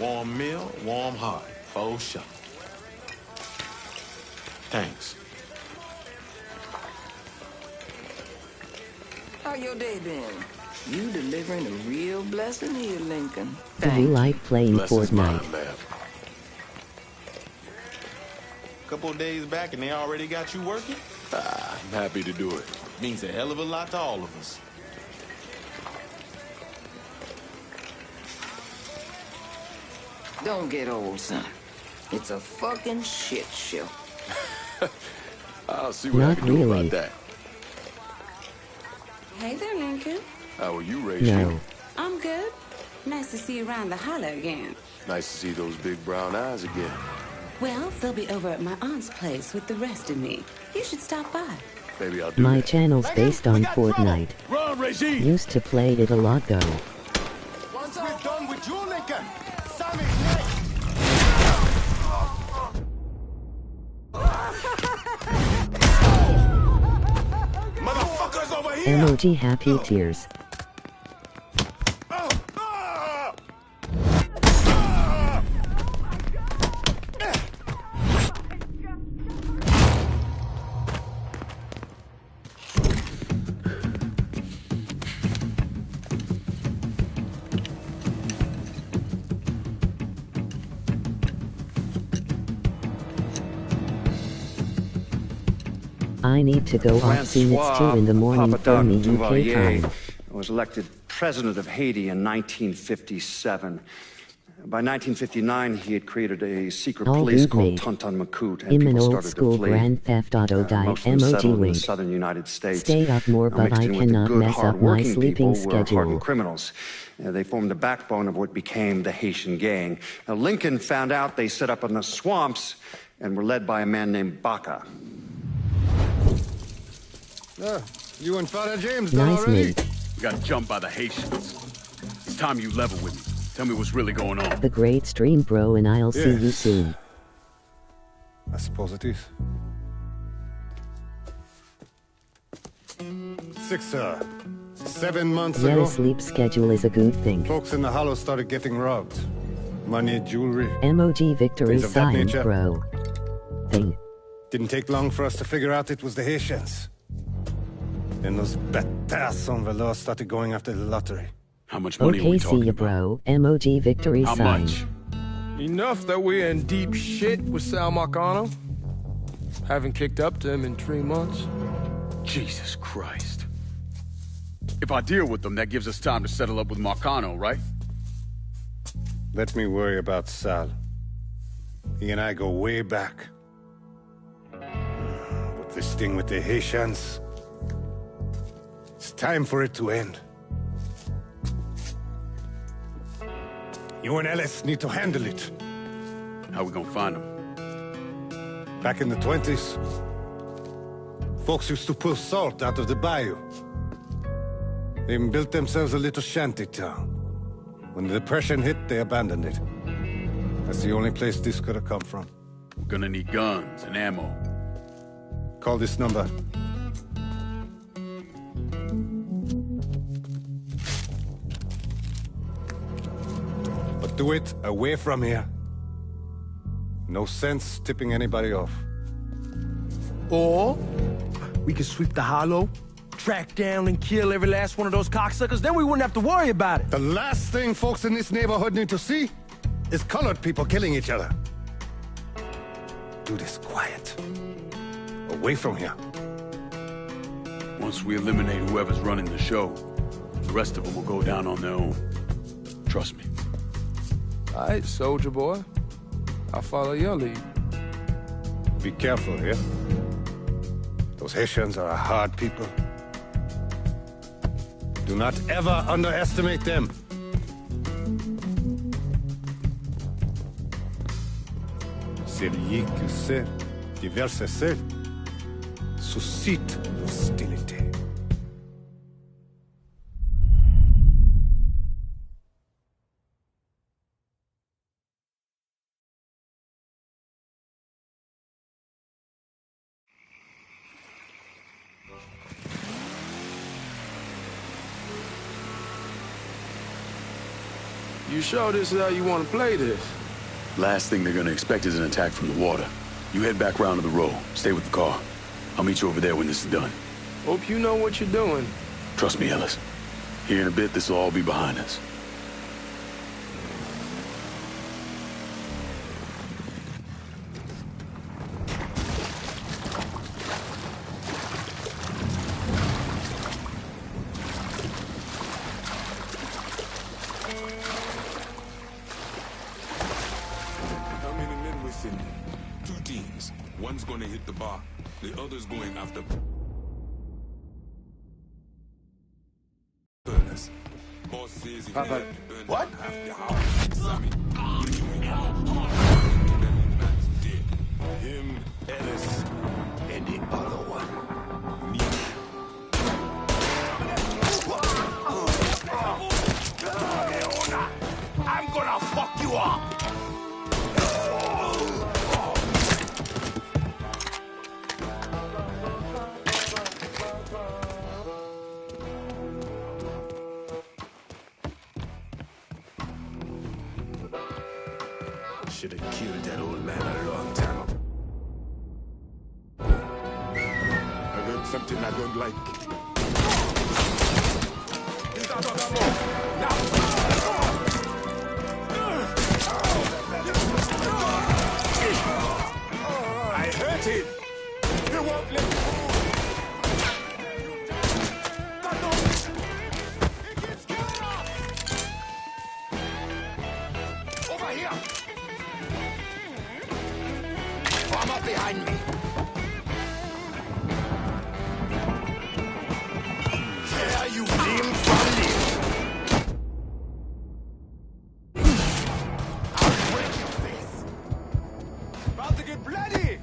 [SPEAKER 13] Warm meal, warm heart. Oh, sure. Thanks.
[SPEAKER 14] How your day been? You delivering a real blessing here, Lincoln.
[SPEAKER 5] Do you like playing
[SPEAKER 6] Bless mine,
[SPEAKER 5] Fortnite?
[SPEAKER 6] lad.
[SPEAKER 13] Couple of days back and they already got you working?
[SPEAKER 6] I'm happy to do it.
[SPEAKER 13] Means a hell of a lot to all of us.
[SPEAKER 14] Don't get old, son. It's a fucking shit show.
[SPEAKER 6] I'll see what I can do about that.
[SPEAKER 15] Hey there, Lincoln.
[SPEAKER 6] How are you, Ray?
[SPEAKER 5] No.
[SPEAKER 15] I'm good. Nice to see you around the holler again.
[SPEAKER 6] Nice to see those big brown eyes again.
[SPEAKER 15] Well, they'll be over at my aunt's place with the rest of me. You should stop by.
[SPEAKER 6] Maybe I'll do
[SPEAKER 5] My
[SPEAKER 6] that.
[SPEAKER 5] channel's based on Fortnite.
[SPEAKER 6] Run, Reggie!
[SPEAKER 5] Used to play it a lot though.
[SPEAKER 12] Once we're done with you, Lincoln, Sammy's next.
[SPEAKER 6] Motherfuckers over here!
[SPEAKER 5] Emoji happy tears. I need to go off soon. It's 2 in the morning for me UK time.
[SPEAKER 3] Was elected president of Haiti in 1957. By 1959, he had created a secret
[SPEAKER 5] All
[SPEAKER 3] police
[SPEAKER 5] good,
[SPEAKER 3] called
[SPEAKER 5] mate.
[SPEAKER 3] Tonton Macoute, and
[SPEAKER 5] I'm an
[SPEAKER 3] people
[SPEAKER 5] old
[SPEAKER 3] started
[SPEAKER 5] school
[SPEAKER 3] to flee.
[SPEAKER 5] Grand Theft Auto guy.
[SPEAKER 3] Most of them
[SPEAKER 5] Emoji
[SPEAKER 3] settled in the
[SPEAKER 5] wink.
[SPEAKER 3] southern United States.
[SPEAKER 5] Stay up more,
[SPEAKER 3] Now,
[SPEAKER 5] but
[SPEAKER 3] mixed
[SPEAKER 5] I
[SPEAKER 3] in with the
[SPEAKER 5] cannot
[SPEAKER 3] good,
[SPEAKER 5] mess up my
[SPEAKER 3] hard-working
[SPEAKER 5] sleeping
[SPEAKER 3] people were hardened
[SPEAKER 5] schedule.
[SPEAKER 3] criminals. They formed the backbone of what became the Haitian gang. Now, Lincoln found out they set up in the swamps and were led by a man named Baca.
[SPEAKER 7] You and Father James done
[SPEAKER 5] Nice
[SPEAKER 7] already?
[SPEAKER 5] mate.
[SPEAKER 6] We got jumped by the Haitians. It's time you level with me. Tell me what's really going on.
[SPEAKER 5] The great stream bro, and I'll see you
[SPEAKER 7] Yes.
[SPEAKER 5] soon.
[SPEAKER 16] I suppose it is. 7 months
[SPEAKER 5] Yeah,
[SPEAKER 16] ago,
[SPEAKER 5] a sleep schedule is a good thing.
[SPEAKER 16] folks in the Hollow started getting robbed. Money, jewelry.
[SPEAKER 5] MOG victory
[SPEAKER 16] Things of that
[SPEAKER 5] sign,
[SPEAKER 16] nature.
[SPEAKER 5] bro. Thing.
[SPEAKER 16] Didn't take long for us to figure out it was the Haitians. Then those bâtards on Velour started going after the lottery.
[SPEAKER 6] How much money are we
[SPEAKER 5] Okay,
[SPEAKER 6] talking
[SPEAKER 5] see ya,
[SPEAKER 6] about?
[SPEAKER 5] bro. MOG victory
[SPEAKER 6] How
[SPEAKER 5] sign.
[SPEAKER 6] much?
[SPEAKER 17] Enough that we're in deep shit with Sal Marcano. Haven't kicked up to him in 3 months.
[SPEAKER 6] Jesus Christ. If I deal with them, that gives us time to settle up with Marcano, right?
[SPEAKER 16] Let me worry about Sal. He and I go way back. But this thing with the Haitians... it's time for it to end. You and Ellis need to handle it.
[SPEAKER 6] How we gonna find them?
[SPEAKER 16] Back in the 20s, folks used to pull salt out of the bayou. They even built themselves a little shanty town. When the Depression hit, they abandoned it. That's the only place this could have come from.
[SPEAKER 6] We're gonna need guns and ammo.
[SPEAKER 16] Call this number. But do it away from here. No sense tipping anybody off.
[SPEAKER 12] Or we could sweep the Hollow, track down and kill every last one of those cocksuckers, then we wouldn't have to worry about it.
[SPEAKER 16] The last thing folks in this neighborhood need to see is colored people killing each other. Do this quiet. Away from here.
[SPEAKER 6] Once we eliminate whoever's running the show, the rest of them will go down on their own. Trust me.
[SPEAKER 17] All right, soldier boy. I'll follow your lead.
[SPEAKER 16] Be careful here. Those Haitians are a hard people. Do not ever underestimate them. Celui qui sait diverser seul suscite l'hostilité.
[SPEAKER 17] You sure this is how you want to play this?
[SPEAKER 6] Last thing they're gonna expect is an attack from the water. You head back round to the row. Stay with the car. I'll meet you over there when this is done.
[SPEAKER 17] Hope you know what you're doing.
[SPEAKER 6] Trust me, Ellis. Here in a bit, this will all be behind us.
[SPEAKER 18] How many men within? 2 teams. One's gonna hit the bar. The other's going after burners. Boss says if
[SPEAKER 12] Papa,
[SPEAKER 18] burn
[SPEAKER 12] what?
[SPEAKER 18] half the house. Sammy. Man's dead. Him, Ellis, and the other one. Me.
[SPEAKER 12] I'm gonna fuck you up!
[SPEAKER 18] Should have killed that old man a long time ago. I heard something I don't like. I hurt him. He won't let me move. Over here. Form up behind me. Tear you limb from limb. I'll break your face. About to get bloody.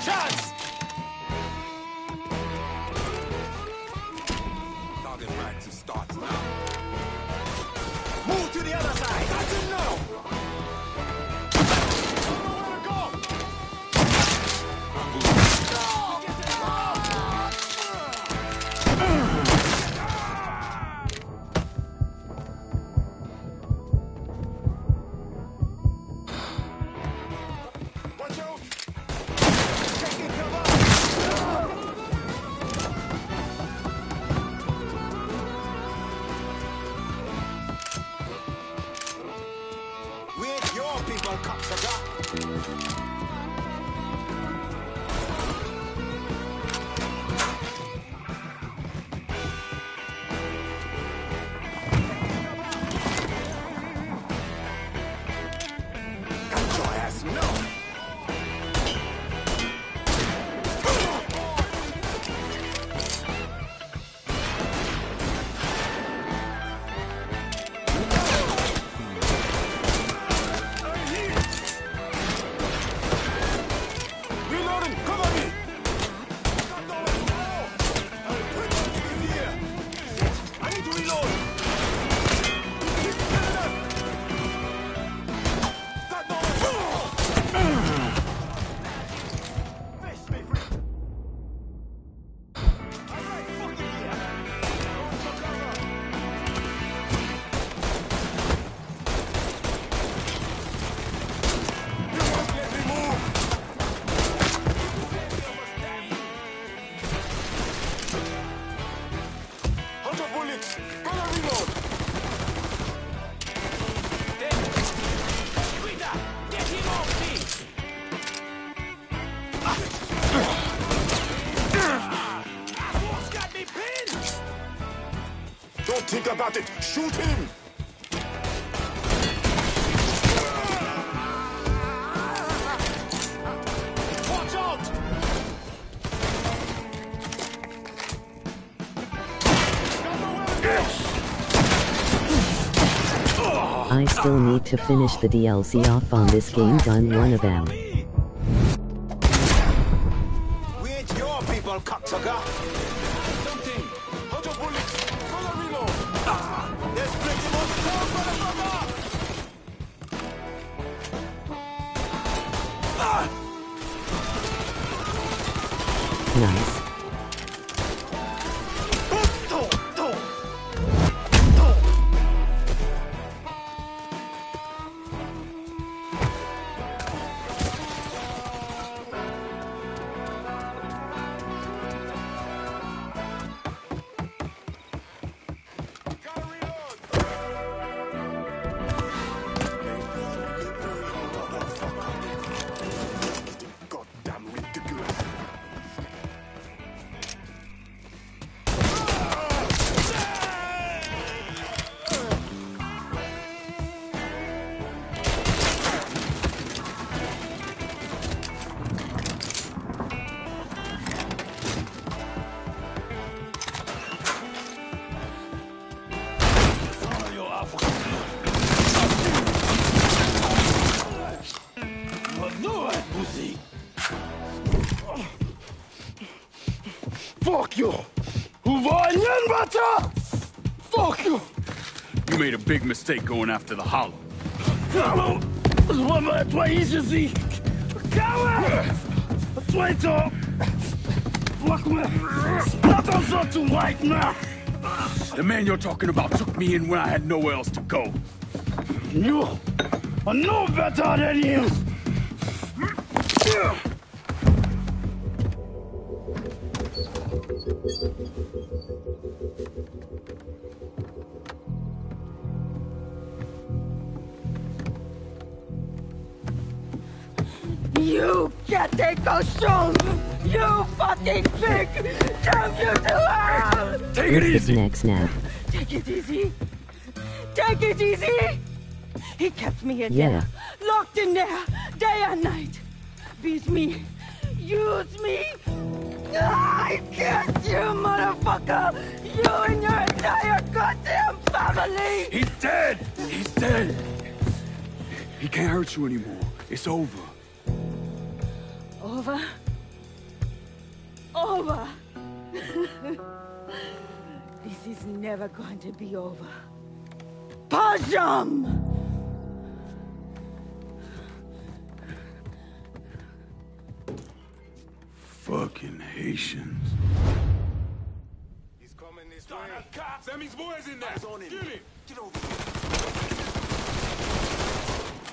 [SPEAKER 12] chance!
[SPEAKER 18] Target practice starts now.
[SPEAKER 12] Move to the other side! That's it now! We ain't your people, cocksucker! Got your ass, no!
[SPEAKER 18] Reloading! Cover me!
[SPEAKER 12] I need to reload!
[SPEAKER 18] Hunter bullets! Gonna reload!
[SPEAKER 12] Get him off me! Asshole's got me pinned!
[SPEAKER 18] Don't think about it! Shoot him!
[SPEAKER 12] Watch out!
[SPEAKER 5] I still need to finish the DLC off on this game. Done one of them.
[SPEAKER 12] We ain't your people, cocksucker!
[SPEAKER 18] Something! Hunter bullets! Gonna reload!
[SPEAKER 12] There's plenty more to come, motherfucker!
[SPEAKER 5] Nice.
[SPEAKER 18] Goddamn ridiculous!
[SPEAKER 17] Fuck you! Who var ingen bättre? Fuck you!
[SPEAKER 6] You made a big mistake going after the Hollow.
[SPEAKER 17] Hallo! Vad var easy? Kawa! Wait up! Fuck me! Not on so too late now!
[SPEAKER 6] The man you're talking about took me in when I had nowhere else to go.
[SPEAKER 17] You are no better than him!
[SPEAKER 19] You getting cochon! You fucking pig! Damn you to hell!
[SPEAKER 6] Take it easy!
[SPEAKER 5] Next nap.
[SPEAKER 19] Take it easy! Take it easy! He kept me in
[SPEAKER 5] Yeah.
[SPEAKER 19] there, locked in there, day and night. Beat me, use me. I get you, motherfucker! You and your entire goddamn family!
[SPEAKER 6] He's dead! He's dead! He can't hurt you anymore. It's over.
[SPEAKER 19] Over? over. This is never going to be over. Pajam!
[SPEAKER 6] Fucking Haitians.
[SPEAKER 18] He's coming this way. Sammy's boys in there.
[SPEAKER 12] Eyes on him.
[SPEAKER 18] Kill him.
[SPEAKER 12] Get over here.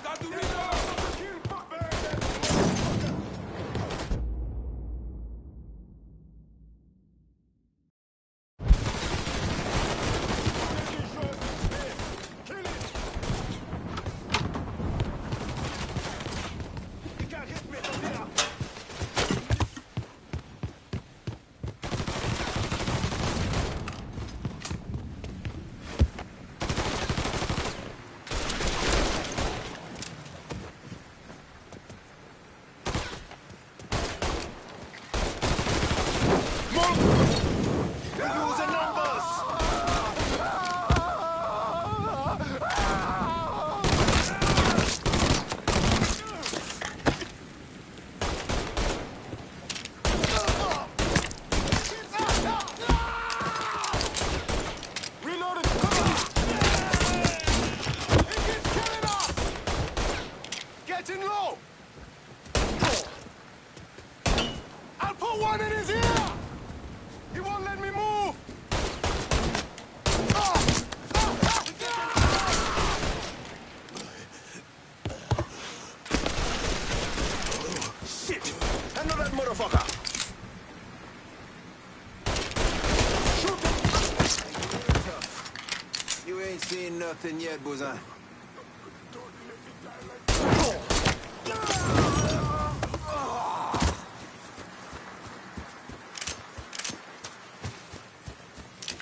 [SPEAKER 18] Got the window.
[SPEAKER 10] Nothing yet, Busan.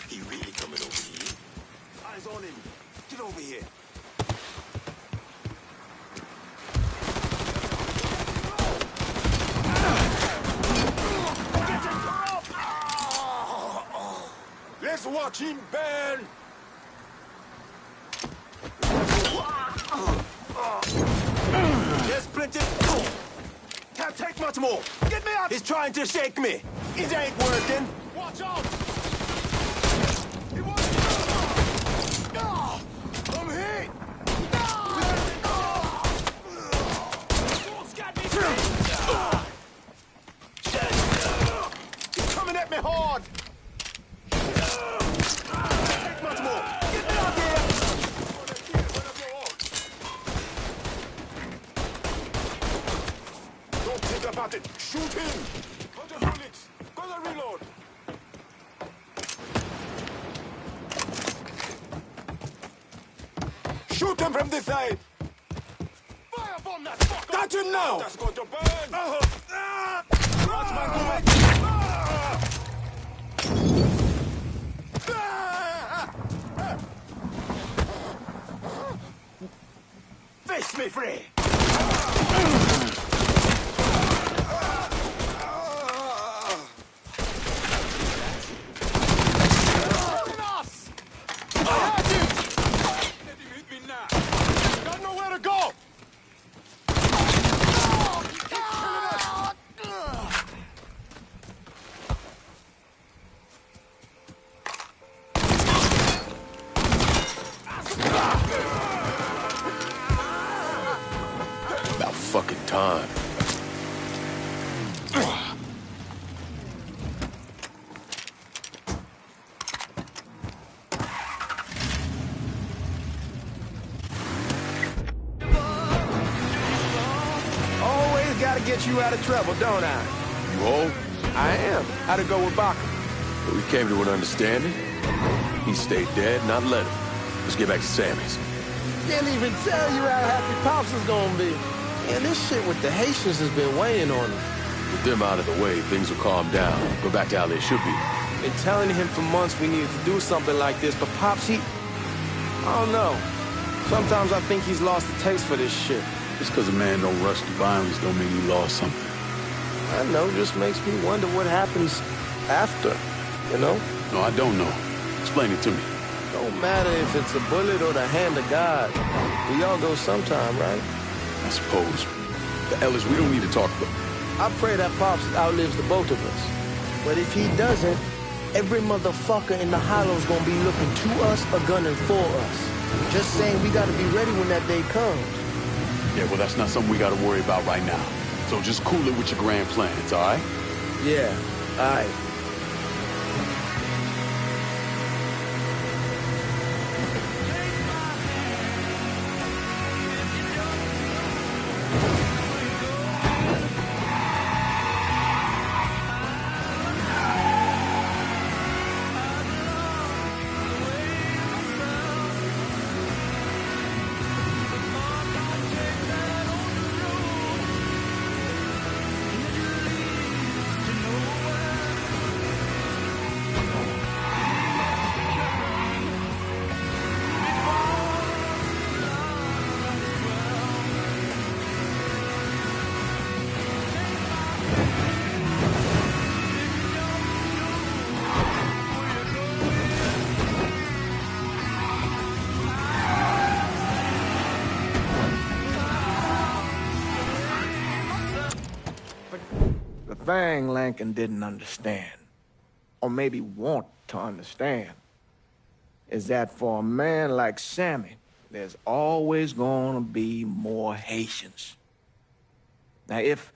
[SPEAKER 12] He really coming over here? Eyes on him. Get over here.
[SPEAKER 18] Let's watch him burn.
[SPEAKER 12] There's plenty. Can't take much more. Get me out! He's trying to shake me. It ain't working.
[SPEAKER 18] Watch out! I'm hit!
[SPEAKER 12] He's coming at me hard. Take much more. Get me out here!
[SPEAKER 18] Don't think about it. Shoot him! Go to Helix. Go to reload. Shoot him from this side. Firebomb that fucker! Got him now! That's going to burn! Watch my movement!
[SPEAKER 12] Fish me free!
[SPEAKER 18] Got nowhere to go!
[SPEAKER 9] About fucking time.
[SPEAKER 12] Always gotta get you out of trouble, don't I?
[SPEAKER 9] You hold?
[SPEAKER 12] I am. How'd it go with Baca?
[SPEAKER 9] We came to an understanding. He stayed dead, not let him. Let's get back to Sammy's.
[SPEAKER 12] Didn't even tell you how happy Pops is gonna be. Man, this shit with the Haitians has been weighing on him.
[SPEAKER 9] With them out of the way, things will calm down. Go back to how they should be.
[SPEAKER 12] Been telling him for months we needed to do something like this, but Pops, I don't know. Sometimes I think he's lost the taste for this shit.
[SPEAKER 6] Just because a man don't rush to violence don't mean he lost something.
[SPEAKER 12] I know, just makes me wonder what happens after, you know?
[SPEAKER 6] No, I don't know. Explain it to me.
[SPEAKER 12] Don't matter if it's a bullet or the hand of God. We all go sometime, right?
[SPEAKER 6] I suppose. The Ellis, we don't need to talk, but...
[SPEAKER 12] I pray that Pops outlives the both of us. But if he doesn't, every motherfucker in the hollow's gonna be looking to us or gunning for us. Just saying we gotta be ready when that day comes.
[SPEAKER 6] Yeah, well, that's not something we gotta worry about right now. So just cool it with your grand plans, all right?
[SPEAKER 12] Yeah, all right.
[SPEAKER 2] The thing Lincoln didn't understand, or maybe want to understand, is that for a man like Sammy, there's always gonna be more Haitians. Now, if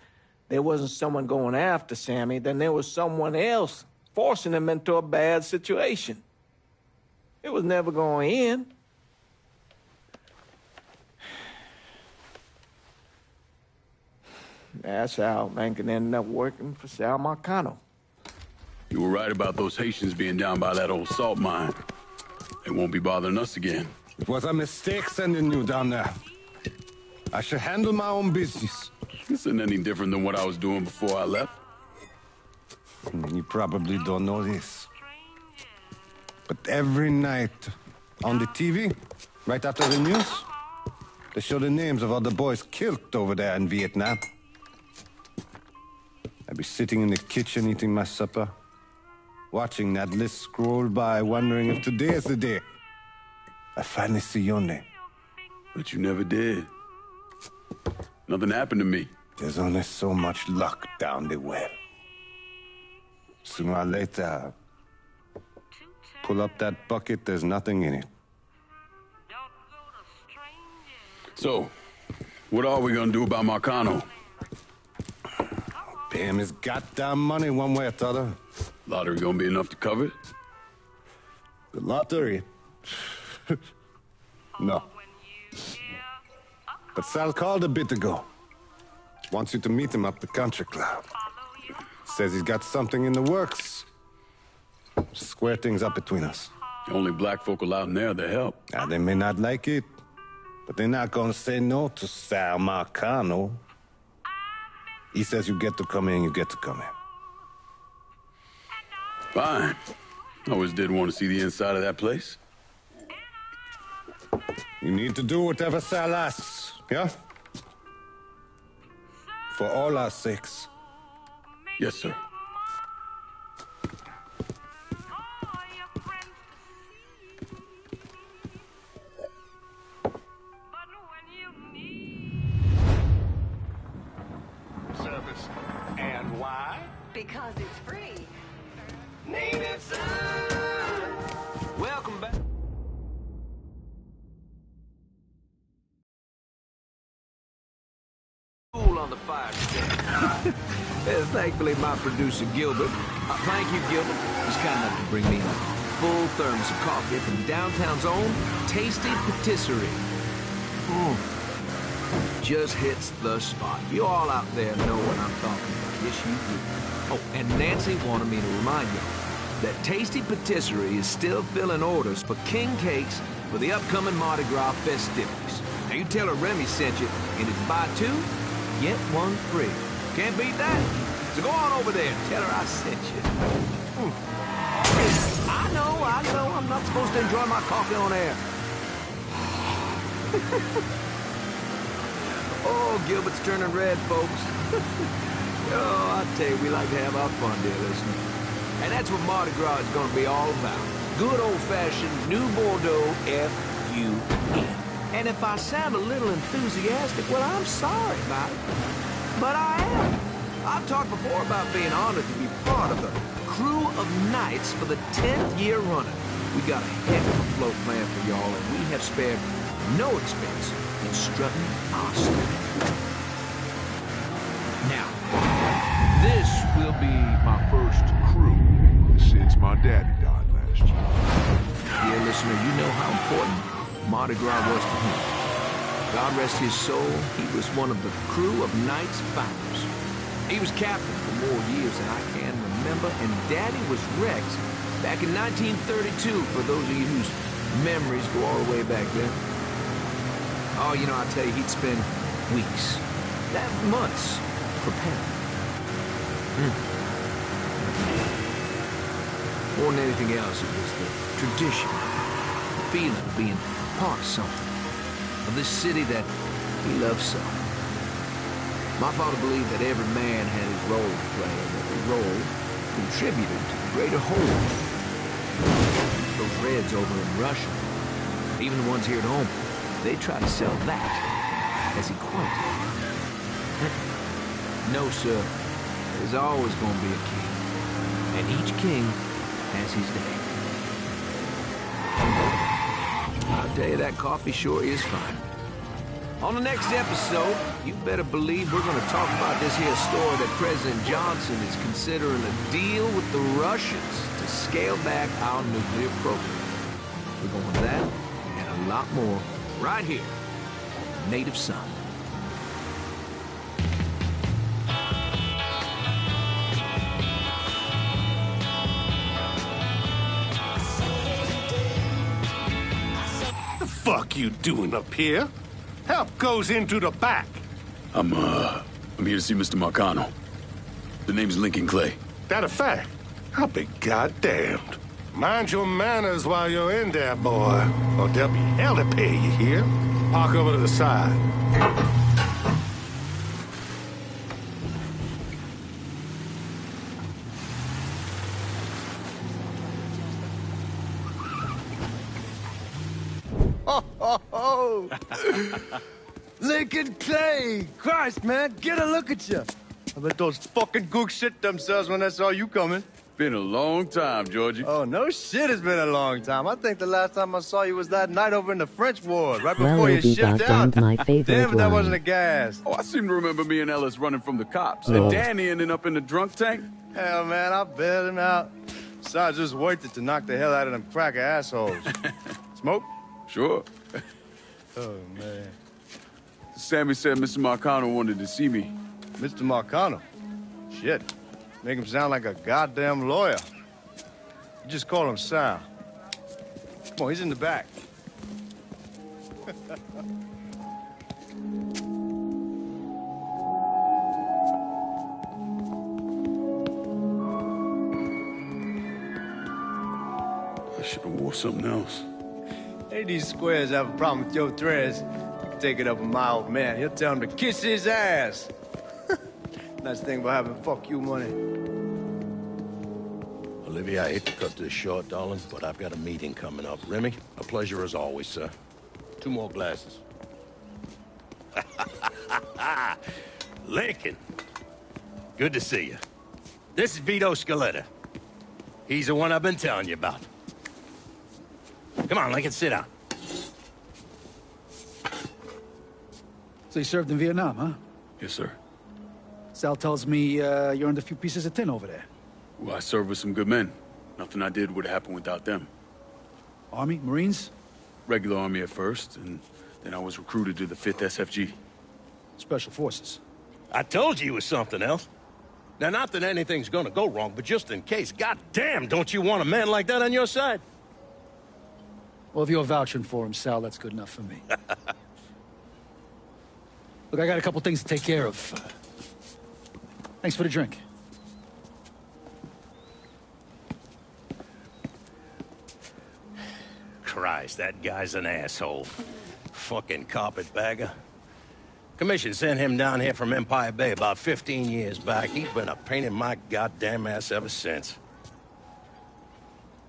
[SPEAKER 2] there wasn't someone going after Sammy, then there was someone else forcing him into a bad situation. It was never going to end. That's how Lincoln ended up working for Sal Marcano.
[SPEAKER 6] You were right about those Haitians being down by that old salt mine. They won't be bothering us again.
[SPEAKER 16] It was a mistake sending you down there. I should handle my own business.
[SPEAKER 6] This isn't any different than what I was doing before I left.
[SPEAKER 16] You probably don't know this. But every night on the TV, right after the news, they show the names of all the boys killed over there in Vietnam. I'd be sitting in the kitchen eating my supper, watching that list scroll by, wondering if today is the day I finally see your name.
[SPEAKER 6] But you never did. Nothing happened to me.
[SPEAKER 16] There's only so much luck down the well. Sooner or later, pull up that bucket, there's nothing in it.
[SPEAKER 6] So, what are we gonna do about Marcano?
[SPEAKER 16] Pay him his goddamn money one way or the other.
[SPEAKER 6] Lottery gonna be enough to cover it?
[SPEAKER 16] The lottery? No. But Sal called a bit ago. Wants you to meet him up the country club. Says he's got something in the works. Square things up between us.
[SPEAKER 6] The only black folk allowed in there to help.
[SPEAKER 16] Now, they may not like it, but they're not gonna say no to Sal Marcano. He says you get to come in, you get to come in.
[SPEAKER 6] Fine. I always did want to see the inside of that place.
[SPEAKER 16] You need to do whatever Sal asks, yeah? For all our sakes.
[SPEAKER 6] Yes, sir.
[SPEAKER 1] Service. And why?
[SPEAKER 15] Because it's free.
[SPEAKER 1] Need it, sir.
[SPEAKER 10] Welcome back. On the fire today. Thankfully, my producer, Gilbert. Thank you, Gilbert. He's kind enough to bring me a full thermos of coffee from downtown's own Tasty Patisserie. Just hits the spot. You all out there know what I'm talking about. Yes, you do. Oh, and Nancy wanted me to remind you that Tasty Patisserie is still filling orders for king cakes for the upcoming Mardi Gras festivities. Now, you tell her Remy sent you, and it's buy two, get one free. Can't beat that. So go on over there and tell her I sent you. I know, I'm not supposed to enjoy my coffee on air. Oh, Gilbert's turning red, folks. Oh, I tell you, we like to have our fun, dear listener. And that's what Mardi Gras is going to be all about. Good old-fashioned New Bordeaux F-U-N. And if I sound a little enthusiastic, well, I'm sorry about it. But I am. I've talked before about being honored to be part of the crew of knights for the 10th year running. We got a heck of a float plan for y'all, and we have spared no expense in strutting our stuff. Now, this will be my first crew since my daddy died last year. Dear listener, you know how important Mardi Gras was to him. God rest his soul, he was one of the crew of Knights founders. He was captain for more years than I can remember, and Daddy was Rex back in 1932, for those of you whose memories go all the way back then. Oh, you know, I tell you, he'd spend weeks, months, preparing. More than anything else, it was the tradition, the feeling of being part of something, of this city that we love so. My father believed that every man had his role to play, and every role contributed to the greater whole. Those Reds over in Russia, even the ones here at home, they try to sell that as equality. No, sir. There's always going to be a king, and each king has his day. I'll tell you, that coffee sure is fine. On the next episode, you better believe we're going to talk about this here story that President Johnson is considering a deal with the Russians to scale back our nuclear program. We're going with that and a lot more right here on Native Son.
[SPEAKER 16] The fuck you doing up here? Help goes into the back.
[SPEAKER 6] I'm here to see Mr. Marcano. The name's Lincoln Clay.
[SPEAKER 16] That a fact? I'll be goddamned. Mind your manners while you're in there, boy, or there'll be hell to pay, you hear? Park over to the side.
[SPEAKER 7] Oh, Lincoln Clay! Christ, man, get a look at you. I bet those fucking gooks shit themselves when they saw you coming.
[SPEAKER 6] Been a long time, Georgie.
[SPEAKER 7] Oh, no shit, it's been a long time. I think the last time I saw you was that night over in the French Ward, right before you shipped out.
[SPEAKER 5] My favorite
[SPEAKER 7] Damn, that
[SPEAKER 5] line.
[SPEAKER 7] wasn't a gas.
[SPEAKER 6] Oh, I seem to remember me and Ellis running from the cops.
[SPEAKER 5] Oh.
[SPEAKER 6] And Danny ending up in the drunk tank.
[SPEAKER 7] Hell, man, I bailed him out. Besides, just worth it to knock the hell out of them cracker assholes. Smoke?
[SPEAKER 6] Sure.
[SPEAKER 7] Oh, man.
[SPEAKER 6] Sammy said Mr. Marcano wanted to see me.
[SPEAKER 7] Mr. Marcano? Shit. Make him sound like a goddamn lawyer. You just call him Sal. Come on, he's in the back.
[SPEAKER 6] I should have wore something else.
[SPEAKER 7] Hey, these squares have a problem with your threads. You can take it up with my old man. He'll tell him to kiss his ass. Nice thing about having fuck you money.
[SPEAKER 12] Olivia, I hate to cut this short, darling, but I've got a meeting coming up. Remy, a pleasure as always, sir. 2 more glasses. Lincoln. Good to see you. This is Vito Scaletta. He's the one I've been telling you about. Come on, Lincoln, sit down.
[SPEAKER 20] So you served in Vietnam, huh?
[SPEAKER 6] Yes, sir.
[SPEAKER 20] Sal tells me you're under a few pieces of tin over there.
[SPEAKER 6] Well, I served with some good men. Nothing I did would happen without them.
[SPEAKER 20] Army? Marines?
[SPEAKER 6] Regular Army at first, and then I was recruited to the 5th SFG.
[SPEAKER 20] Special Forces.
[SPEAKER 12] I told you it was something else. Now, not that anything's gonna go wrong, but just in case, goddamn, don't you want a man like that on your side?
[SPEAKER 20] Well, if you're vouching for him, Sal, that's good enough for me. Look, I got a couple things to take care of. Thanks for the drink.
[SPEAKER 12] Christ, that guy's an asshole. Fucking carpetbagger. Commission sent him down here from Empire Bay about 15 years back. He's been a pain in my goddamn ass ever since.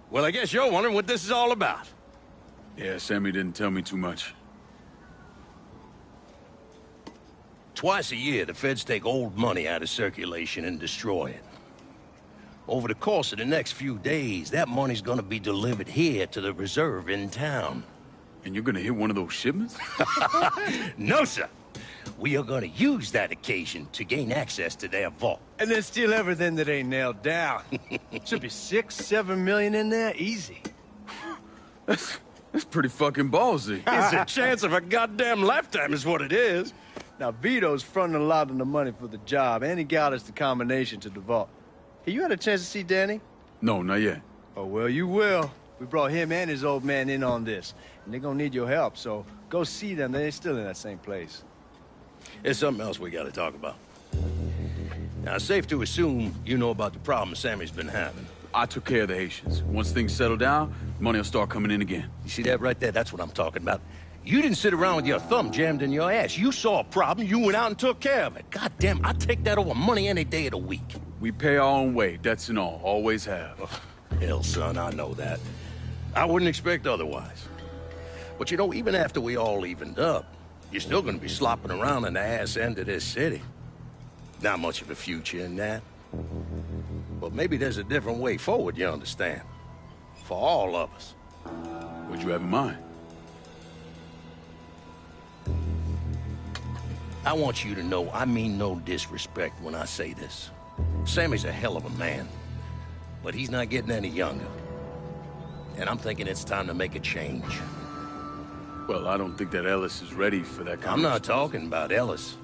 [SPEAKER 12] Well, I guess you're wondering what this is all about.
[SPEAKER 6] Yeah, Sammy didn't tell me too much.
[SPEAKER 21] Twice a year, the feds take old money out of circulation and destroy it. Over the course of the next few days, that money's gonna be delivered here to the reserve in town.
[SPEAKER 6] And you're gonna hit one of those shipments?
[SPEAKER 21] No, sir. We are gonna use that occasion to gain access to their vault.
[SPEAKER 7] And then steal everything that ain't nailed down. Should be 6, 7 million in there, easy.
[SPEAKER 6] That's pretty fucking ballsy.
[SPEAKER 21] It's a chance of a goddamn lifetime is what it is.
[SPEAKER 7] Now, Vito's fronting a lot of the money for the job, and he got us the combination to the vault. Hey, you had a chance to see Danny?
[SPEAKER 6] No, not yet.
[SPEAKER 7] Oh, well, you will. We brought him and his old man in on this, and they're gonna need your help, so go see them. They're still in that same place.
[SPEAKER 21] There's something else we gotta talk about. Now, it's safe to assume you know about the problem Sammy's been having.
[SPEAKER 6] I took care of the Haitians. Once things settle down, money will start coming in again.
[SPEAKER 21] You see that right there? That's what I'm talking about. You didn't sit around with your thumb jammed in your ass. You saw a problem, you went out and took care of it. God damn, I'd take that over money any day of the week.
[SPEAKER 6] We pay our own way, debts and all. Always have.
[SPEAKER 21] Oh, hell, son, I know that. I wouldn't expect otherwise. But you know, even after we all evened up, you're still gonna be slopping around in the ass end of this city. Not much of a future in that. But maybe there's a different way forward, you understand? For all of us.
[SPEAKER 6] What'd you have in mind?
[SPEAKER 21] I want you to know I mean no disrespect when I say this. Sammy's a hell of a man, but he's not getting any younger. And I'm thinking it's time to make a change.
[SPEAKER 6] Well, I don't think that Ellis is ready for that kind
[SPEAKER 21] I'm not talking about Ellis.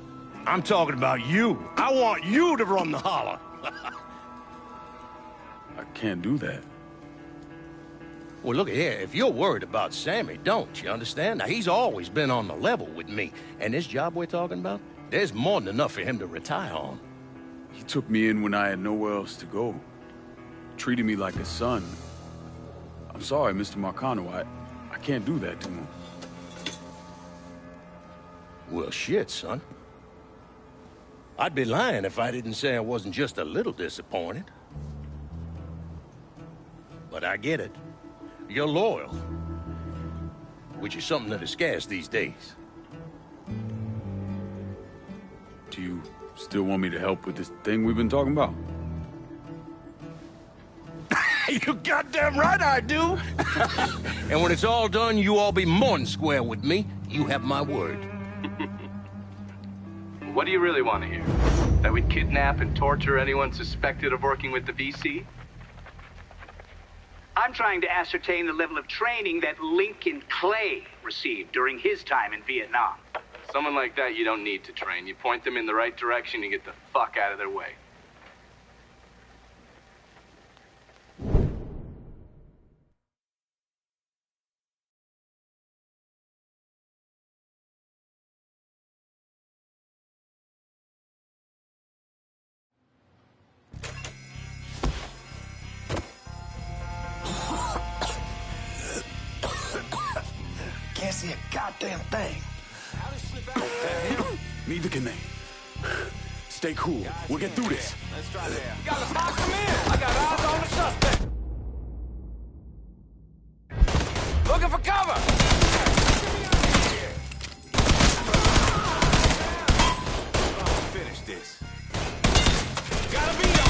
[SPEAKER 21] I'm talking about you. I want you to run the holler.
[SPEAKER 6] I can't do that.
[SPEAKER 21] Well, look here, if you're worried about Sammy, don't, you understand? Now, he's always been on the level with me. And this job we're talking about, there's more than enough for him to retire on.
[SPEAKER 6] He took me in when I had nowhere else to go. Treated me like a son. I'm sorry, Mr. Marcano, I can't do that to him.
[SPEAKER 21] Well, shit, son. I'd be lying if I didn't say I wasn't just a little disappointed. But I get it. You're loyal. Which is something that is scarce these days.
[SPEAKER 6] Do you still want me to help with this thing we've been talking about?
[SPEAKER 21] You goddamn right I do! And when it's all done, you all be more than square with me. You have my word.
[SPEAKER 4] What do you really want to hear? That we'd kidnap and torture anyone suspected of working with the VC?
[SPEAKER 22] I'm trying to ascertain the level of training that Lincoln Clay received during his time in Vietnam.
[SPEAKER 4] Someone like that you don't need to train. You point them in the right direction and get the fuck out of their way.
[SPEAKER 12] Can't see a goddamn thing.
[SPEAKER 6] Neither can they. Stay cool. We'll get through this.
[SPEAKER 18] Let's try there. You gotta box them in. I got eyes on the suspect. Looking for cover. Finish this. Gotta beat him.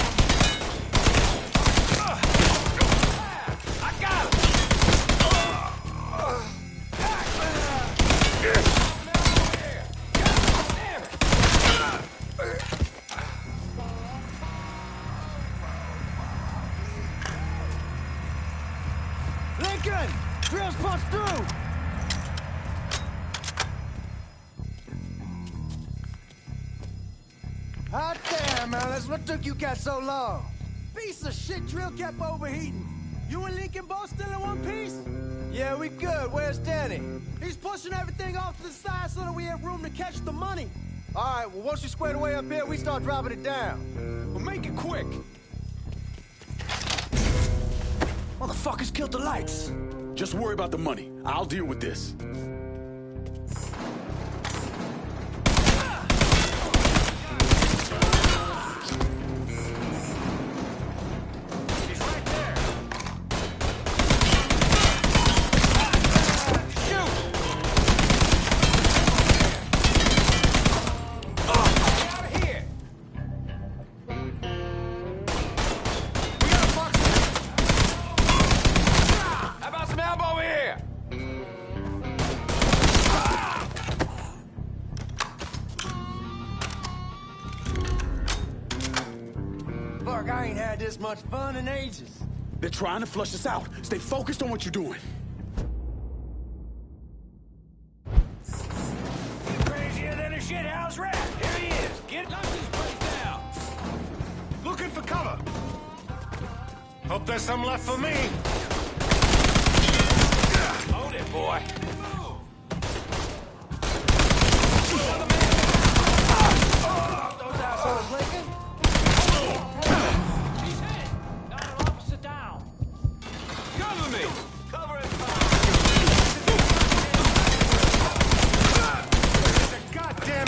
[SPEAKER 18] I got him.
[SPEAKER 7] Lincoln! Drills punch through! Hot damn, Alice, what took you guys so long? Piece of shit drill kept overheating. You and Lincoln both still in one piece? Yeah, we good. Where's Danny? He's pushing everything off to the side so that we have room to catch the money. All right, well, once you square away up here, we start dropping it down.
[SPEAKER 18] Well, make it quick.
[SPEAKER 12] Motherfuckers killed the lights.
[SPEAKER 6] Just worry about the money. I'll deal with this.
[SPEAKER 7] had this much fun in ages.
[SPEAKER 6] They're trying to flush us out. Stay focused on what you're doing.
[SPEAKER 18] Crazier than a shithouse rat. Here he is. Lock this place down.
[SPEAKER 16] Looking for cover. Hope there's some left for me.
[SPEAKER 18] Hold it, boy.
[SPEAKER 7] Those assholes, Lincoln.
[SPEAKER 18] He's hit. Got an officer down. Cover me. Cover it.
[SPEAKER 16] Goddamn.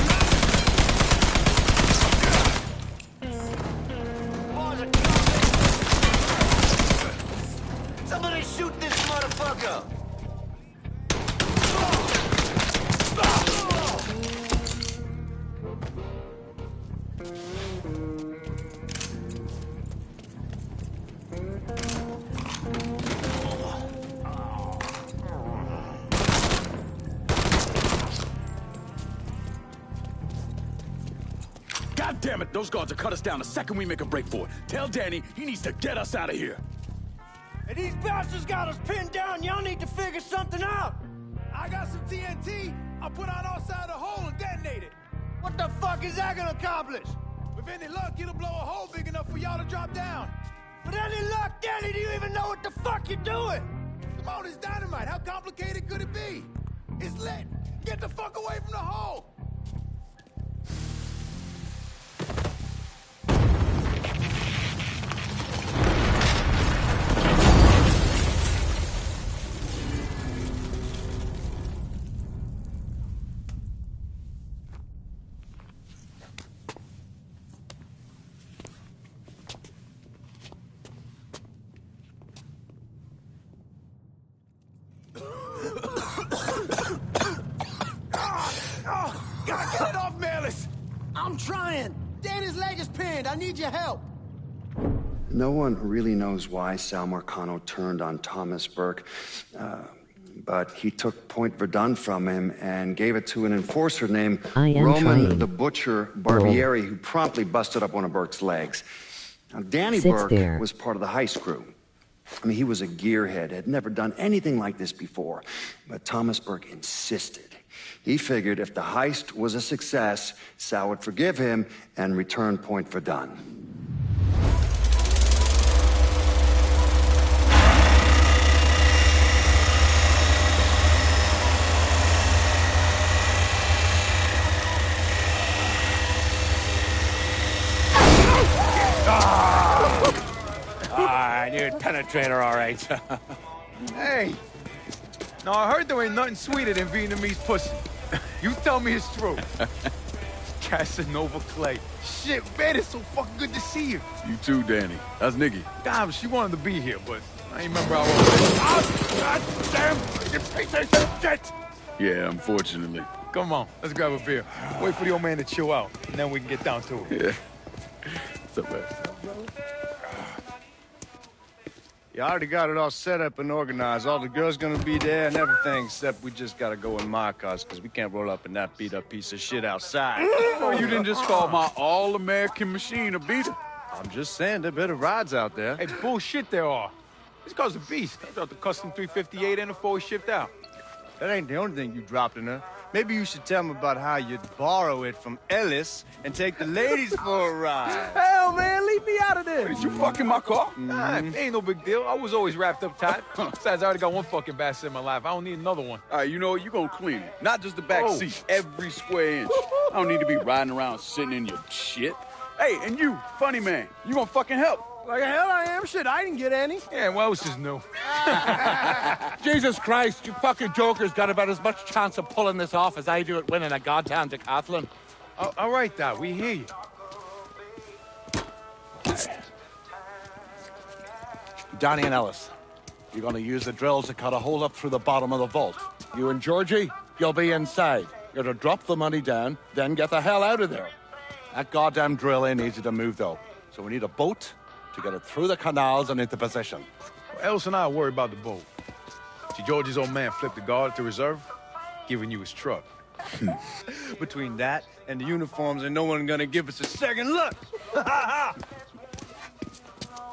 [SPEAKER 12] Somebody shoot this motherfucker!
[SPEAKER 6] God damn it, those guards will cut us down the second we make a break for it. Tell Danny he needs to get us out of here.
[SPEAKER 7] Hey, these bastards got us pinned down. Y'all need to figure something out.
[SPEAKER 13] I got some TNT. I'll put out outside the hole and detonate it.
[SPEAKER 7] What the fuck is that gonna accomplish?
[SPEAKER 13] With any luck, it'll blow a hole big enough for y'all to drop down.
[SPEAKER 7] With any luck, Danny, do you even know what the fuck you're doing?
[SPEAKER 13] Come on, it's dynamite. How complicated could it be? It's lit. Get the fuck away from the hole. Get it off, Melis!
[SPEAKER 7] I'm trying. Danny's leg is pinned. I need your help.
[SPEAKER 3] No one really knows why Sal Marcano turned on Thomas Burke, but he took Point Verdun from him and gave it to an enforcer named Roman the Butcher Barbieri, who promptly busted up one of Burke's legs. Now, Danny Burke was part of the heist crew. I mean, he was a gearhead, had never done anything like this before, but Thomas Burke insisted. He figured if the heist was a success, Sal would forgive him and return Point Verdun.
[SPEAKER 8] You'd penetrate her, all right.
[SPEAKER 17] Hey! Now, I heard there ain't nothing sweeter than Vietnamese pussy. You tell me it's true. Casanova Clay. Shit, man, it's so fucking good to see you.
[SPEAKER 6] You too, Danny. That's Nikki.
[SPEAKER 17] Damn, she wanted to be here, but I ain't remember how long. Oh, God damn! You piece of shit!
[SPEAKER 6] Yeah, unfortunately.
[SPEAKER 17] Come on, let's grab a beer. Wait for the old man to chill out, and then we can get down to it.
[SPEAKER 6] Yeah. What's up, man?
[SPEAKER 16] You already got it all set up and organized. All the girls gonna be there and everything, except we just gotta go in my cars, because we can't roll up in that beat-up piece of shit outside.
[SPEAKER 6] Oh, you didn't just call my all-American machine a beater.
[SPEAKER 16] I'm just saying, there are better rides out there.
[SPEAKER 17] Hey, bullshit there are. This car's a beast. I dropped the custom 358 in before we shipped out.
[SPEAKER 16] That ain't the only thing you dropped in her. Maybe you should tell me about how you'd borrow it from Ellis and take the ladies for a ride.
[SPEAKER 17] Hell, man, leave me out of this.
[SPEAKER 6] Did you fucking my car?
[SPEAKER 17] Nah, ain't no big deal. I was always wrapped up tight. Besides, I already got one fucking bastard in my life. I don't need another one.
[SPEAKER 6] All right, you know what? You gonna clean it. Not just the back seat, every square inch. I don't need to be riding around sitting in your shit. Hey, and you, funny man, you gonna fucking help.
[SPEAKER 7] Like hell I am. Shit, I didn't get any.
[SPEAKER 17] Yeah, what else is new?
[SPEAKER 8] Jesus Christ, you fucking jokers got about as much chance of pulling this off as I do at winning a goddamn decathlon.
[SPEAKER 17] All right, Dad, we hear you.
[SPEAKER 8] Donnie and Ellis, you're gonna use the drills to cut a hole up through the bottom of the vault. You and Georgie, you'll be inside. You're to drop the money down, then get the hell out of there. That goddamn drill ain't easy to move, though. So we need a boat to get it through the canals and into position.
[SPEAKER 17] Well, Ellis and I are worried about the boat. See, George's old man flipped the guard at the reserve, giving you his truck.
[SPEAKER 16] Between that and the uniforms, and no one gonna give us a second look.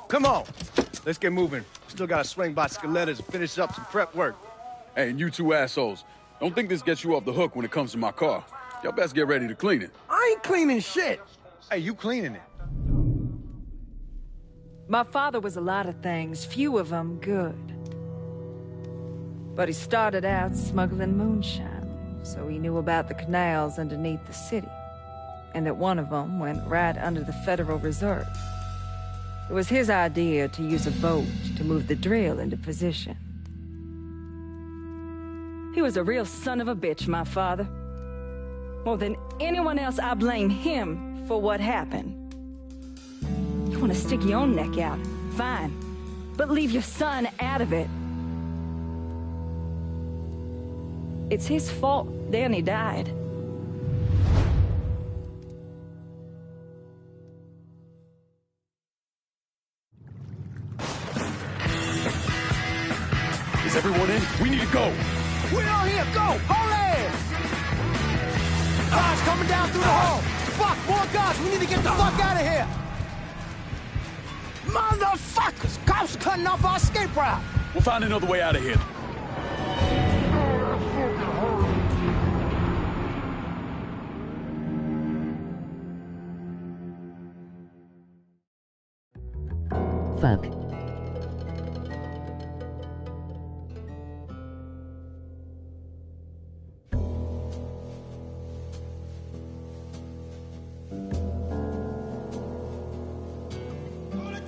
[SPEAKER 17] Come on. Let's get moving. Still gotta swing by Skelettas and finish up some prep work.
[SPEAKER 6] Hey, and you two assholes. Don't think this gets you off the hook when it comes to my car. Y'all best get ready to clean it.
[SPEAKER 17] I ain't cleaning shit. Hey, you cleaning it.
[SPEAKER 19] My father was a lot of things, few of them good. But he started out smuggling moonshine, so he knew about the canals underneath the city, and that one of them went right under the Federal Reserve. It was his idea to use a boat to move the drill into position. He was a real son of a bitch, my father. More than anyone else, I blame him for what happened. You want to stick your own neck out, fine, but leave your son out of it. It's his fault Danny died.
[SPEAKER 6] Is everyone in? We need to go.
[SPEAKER 7] We're all here. Go. Hold it. Guards coming down through the hall. Fuck, more guards. We need to get the fuck out of here. Motherfuckers! Cops cutting off our escape route.
[SPEAKER 6] We'll find another way out of here.
[SPEAKER 5] Fuck.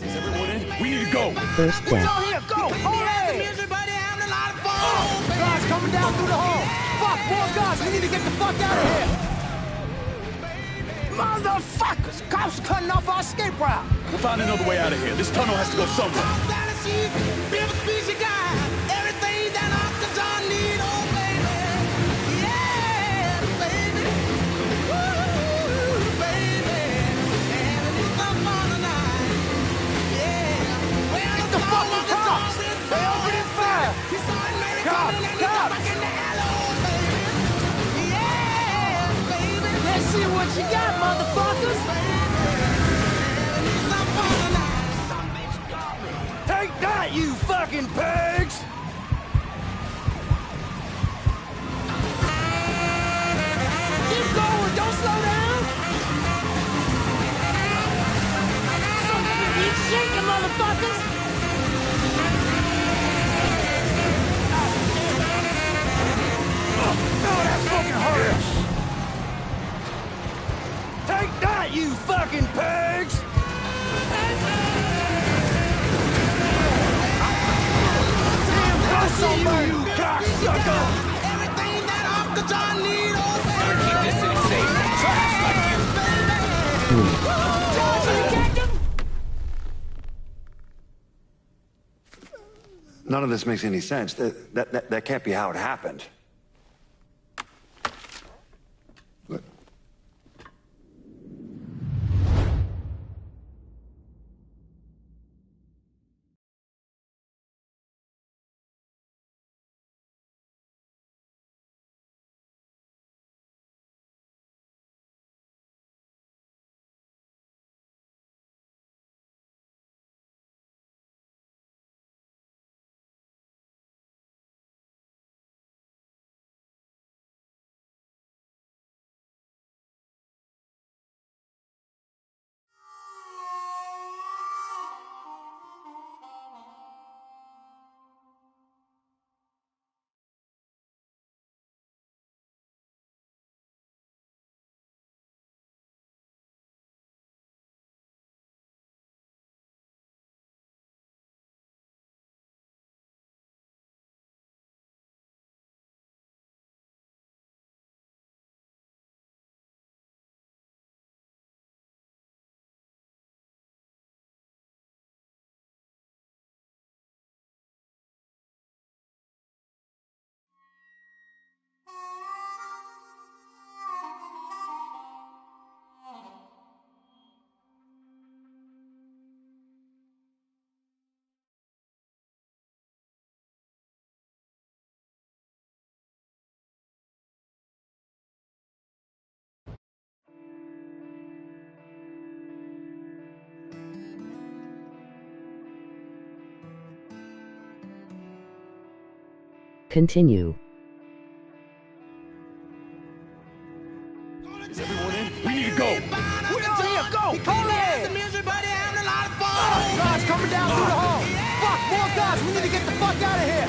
[SPEAKER 6] Is everyone in? We need to go.
[SPEAKER 5] First
[SPEAKER 7] We're
[SPEAKER 5] death.
[SPEAKER 7] all here. Go. Hold it. Guards coming down through the hall. Fuck, more guards. We need to get the fuck out of here. Motherfuckers! Cops cutting off our escape route.
[SPEAKER 6] We'll find another way out of here. This tunnel has to go somewhere.
[SPEAKER 7] Get the fucking cops! They opening fire! Cops! Let's see what you got, motherfuckers! Take that, you fucking pigs! Keep going, don't slow down! Keep shaking, motherfuckers! Oh, that fucking hurts! Take that, you fucking pigs! Damn, go somewhere, you cocksucker! Everything that Octagon need, oh, keep this city safe from trash like you!
[SPEAKER 3] None of this makes any sense. That can't be how it happened.
[SPEAKER 5] Continue.
[SPEAKER 6] Is everyone in? We need to go.
[SPEAKER 7] We're all here, go! Hold it! Guards coming down through the hall! Fuck, more guards! We need to get the fuck out of here!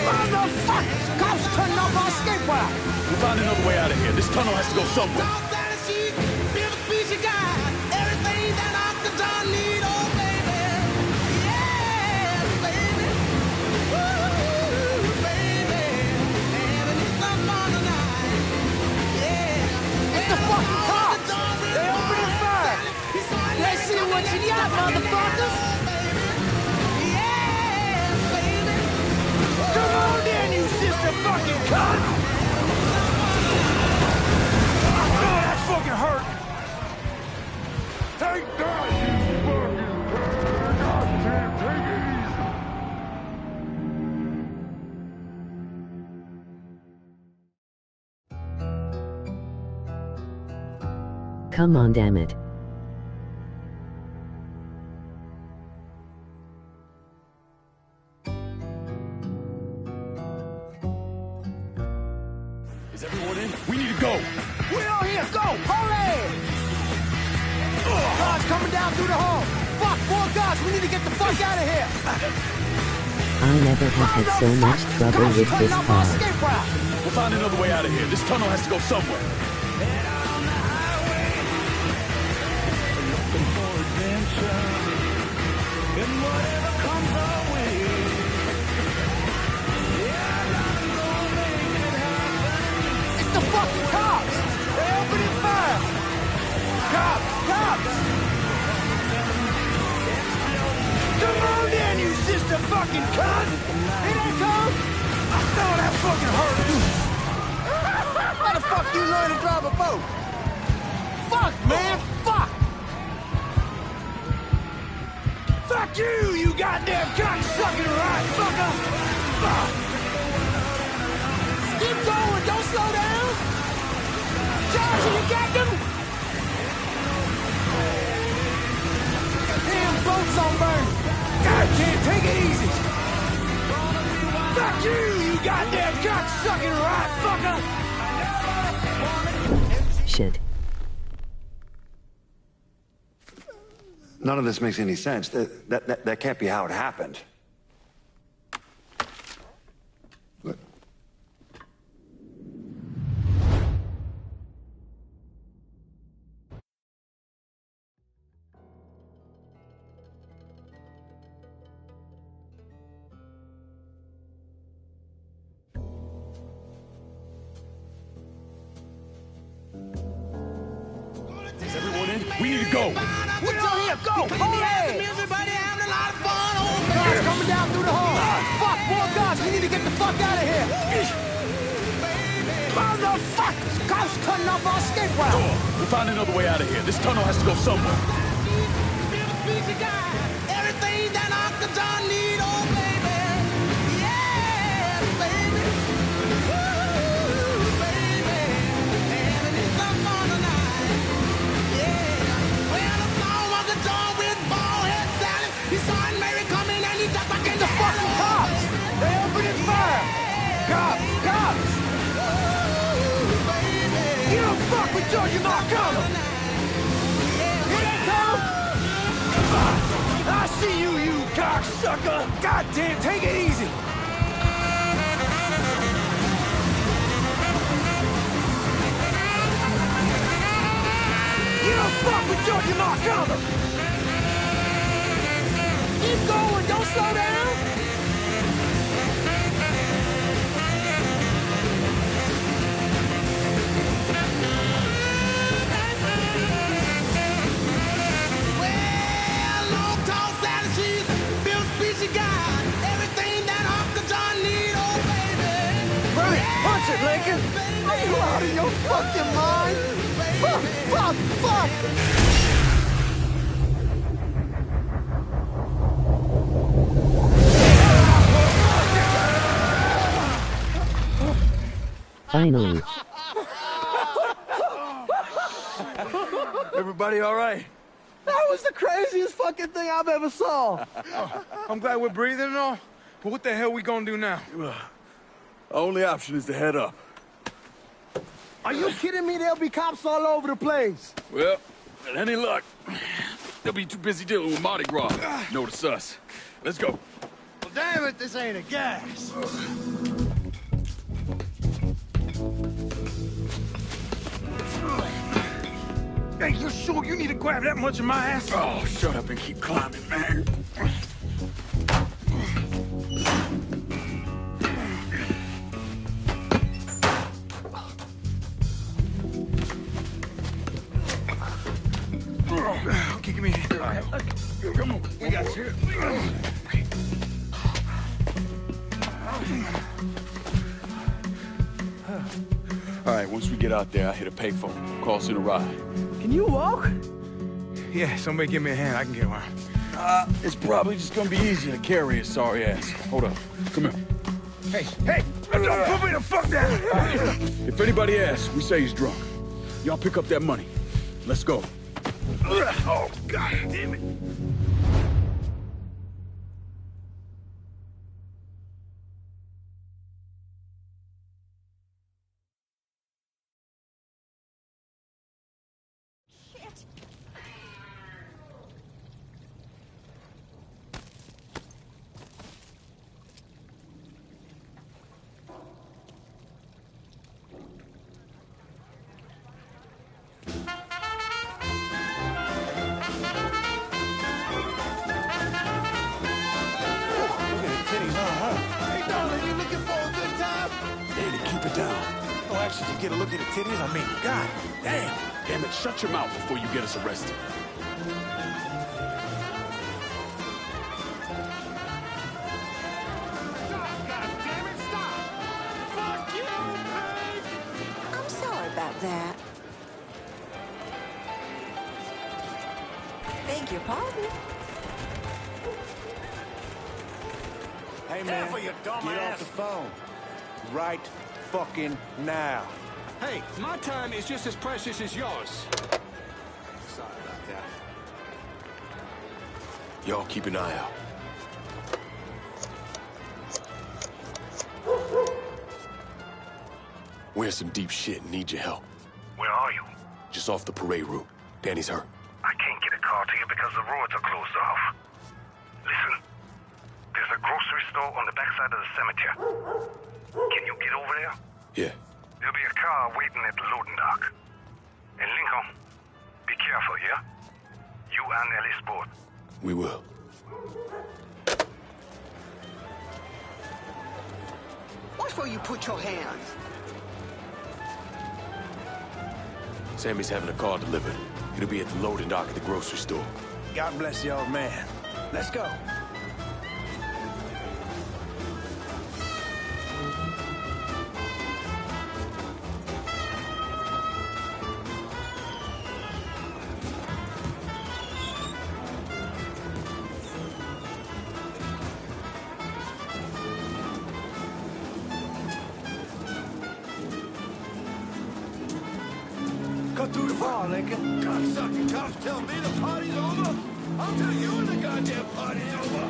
[SPEAKER 7] Motherfuckers! Cops turning off our escape route!
[SPEAKER 6] We'll find another way out of here. This tunnel has to go somewhere.
[SPEAKER 7] Get the fucking cops! They opening fire! Let's see what you got, motherfuckers! Come on in, you sister fucking cunt! Oh, that fucking hurt!
[SPEAKER 18] Take that, you fucking goddamn, take it easy.
[SPEAKER 5] Come on, damn it.
[SPEAKER 6] Is everyone in? We need to go.
[SPEAKER 7] We're all here, go! Hurry! Guards coming down through the hall! Fuck, more guards! We need to get the fuck out of here!
[SPEAKER 5] I never have had so much trouble with this car.
[SPEAKER 6] We'll find another way out of here. This tunnel has to go somewhere.
[SPEAKER 7] It's the fucking cops! They're opening fire! Cops! Cops! Come on in, you sister fucking cunt! Here they come! Oh, that fucking hurts! How the fuck you learn to drive a boat? Fuck, man! Fuck! Fuck you, you goddamn cocksucking right fucker! Fuck! Keep going, don't slow down! Charge, you got them? Damn boat's on burn! God can't take it easy! Fuck you, you goddamn cocksucking right fucker!
[SPEAKER 5] Shit.
[SPEAKER 3] None of this makes any sense. That can't be how it happened. Look.
[SPEAKER 6] Is everyone in? We need to go.
[SPEAKER 7] We're all here, go! Hurry! Guards coming down through the hall! Fuck, more guards! We need to get the fuck out of here! Motherfuckers! Cops cutting off our escape route!
[SPEAKER 6] We'll find another way out of here. This tunnel has to go somewhere.
[SPEAKER 7] Everything that Uncle John need, oh baby! Yeah, baby! Woo, baby! Having it some fun tonight! Yeah! Well, the song Uncle John with bald head Sally. He saw Aunt Mary coming and he ducked back in the fucking cops! They opening fire! Cops! Cops! You don't fuck with Georgie Marcano! Here they come! I see you, you cocksucker! Goddamn, take it easy! You don't fuck with Georgie Marcano! Keep going, don't slow down! Well, long tall Sally, she's Bill Speechy guy. Everything that Uncle John need, oh baby. Bring it, punch it, Lincoln! Are you out of your fucking mind? Fuck, fuck, fuck!
[SPEAKER 5] Finally.
[SPEAKER 17] Everybody all right?
[SPEAKER 7] That was the craziest fucking thing I've ever saw.
[SPEAKER 17] I'm glad we're breathing and all. But what the hell we gonna do now?
[SPEAKER 9] Our only option is to head up.
[SPEAKER 7] Are you kidding me? There'll be cops all over the place.
[SPEAKER 6] Well, with any luck, they'll be too busy dealing with Mardi Gras. Notice us. Let's go.
[SPEAKER 7] Well, damn it, this ain't a gas.
[SPEAKER 17] Hey, you sure you need to grab that much of my ass?
[SPEAKER 6] Oh, shut up and keep climbing, man.
[SPEAKER 17] Okay, give me a hand. All right. Come on, we got you.
[SPEAKER 6] All right, once we get out there, I hit a payphone. Cost it a ride.
[SPEAKER 7] Can you walk?
[SPEAKER 17] Yeah, somebody give me a hand. I can get around.
[SPEAKER 6] It's probably just gonna be easier to carry his sorry ass. Hold up. Come here.
[SPEAKER 17] Hey, don't put me the fuck down.
[SPEAKER 6] If anybody asks, we say he's drunk. Y'all pick up that money. Let's go.
[SPEAKER 17] Oh, God damn it.
[SPEAKER 21] To get a look at the titties? I mean, God damn.
[SPEAKER 6] Damn it, shut your mouth before you get us arrested.
[SPEAKER 15] I'm sorry about that. Beg your pardon?
[SPEAKER 12] Hey, man, get off the phone. Right fucking now.
[SPEAKER 18] Hey, my time is just as precious as yours.
[SPEAKER 12] Sorry about that.
[SPEAKER 9] Y'all keep an eye out. We're in some deep shit and need your help.
[SPEAKER 11] Where are you?
[SPEAKER 9] Just off the parade route. Danny's hurt.
[SPEAKER 11] I can't get a car to you because the roads are closed off. Listen, there's a grocery store on the backside of the cemetery. Can you get over there?
[SPEAKER 9] Yeah.
[SPEAKER 11] There'll be a car waiting at the loading dock. And Lincoln, be careful, yeah? You and Ellis both.
[SPEAKER 9] We will.
[SPEAKER 14] Watch where you put your hands.
[SPEAKER 9] Sammy's having a car delivered. It'll be at the loading dock at the grocery store.
[SPEAKER 12] God bless the old man. Let's go.
[SPEAKER 7] Cut through the bar, Lincoln.
[SPEAKER 18] Cocksucking cops tell me the party's over. I'll tell you when the goddamn party's over.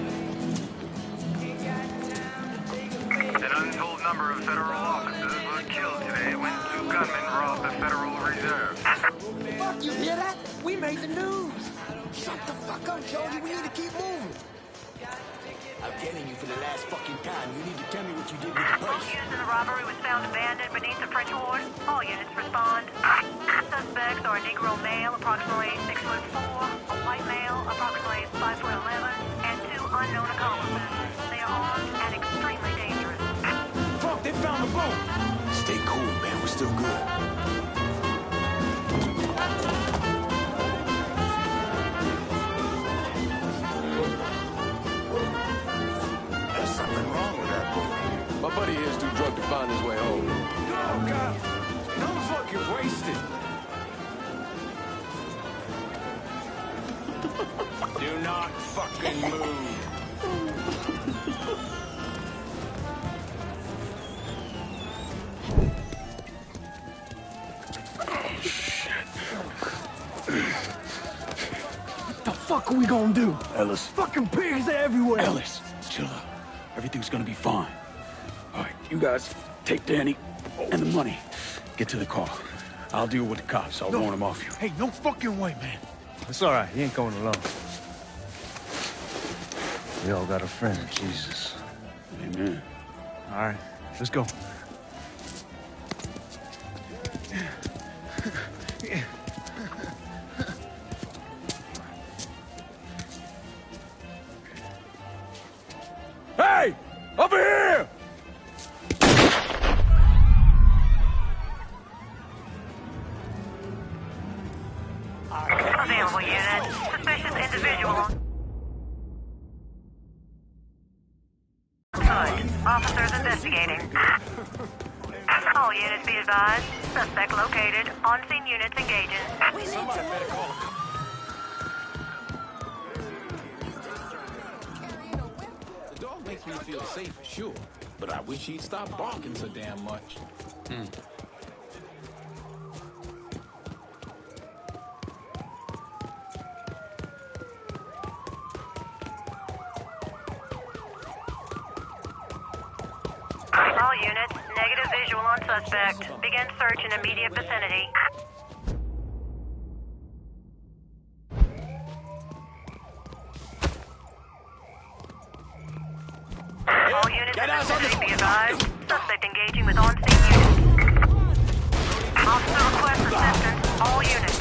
[SPEAKER 11] An untold number of federal officers were killed today when 2 gunmen robbed the Federal Reserve.
[SPEAKER 7] Fuck, you hear that? We made the news. Shut the fuck up, Jody. We need to keep moving.
[SPEAKER 12] I'm telling you for the last fucking time, you need to tell me what you did with the
[SPEAKER 23] All
[SPEAKER 12] purse.
[SPEAKER 23] units in the robbery was found abandoned beneath the French Ward. All units respond. Suspects are a Negro male, approximately 6'4", a white male, approximately 5'11", and 2 unknown accomplices. They are armed and extremely dangerous.
[SPEAKER 17] Fuck, they found the boat.
[SPEAKER 9] Stay cool, man. We're still good.
[SPEAKER 12] There's something wrong with that boat.
[SPEAKER 9] My buddy here's too drunk to find his way home.
[SPEAKER 17] Oh, God. I'm fucking wasted.
[SPEAKER 12] Do not fucking move.
[SPEAKER 7] What the fuck are we gonna do?
[SPEAKER 6] Ellis.
[SPEAKER 7] Fucking pigs are everywhere.
[SPEAKER 6] Ellis, chill out. Everything's gonna be fine. All right, you guys take Danny and the money. Get to the car. I'll deal with the cops. I'll warn them off you.
[SPEAKER 17] Hey, no fucking way, man.
[SPEAKER 1] It's all right. He ain't going alone. We all got a friend, Jesus.
[SPEAKER 6] Amen.
[SPEAKER 1] All right, let's go.
[SPEAKER 6] Hey! Over here!
[SPEAKER 23] Available unit. Suspicious individual. Good. Officers investigating. All units be advised. Suspect located. On-scene units engaging.
[SPEAKER 18] Somebody better call
[SPEAKER 2] The dog makes me feel safe for sure, but I wish he'd stop barking so damn much.
[SPEAKER 23] All units, negative visual on suspect. Begin search in immediate vicinity. All units in vicinity be advised. Suspect engaging with on-scene units. Officer requests assistance. All units.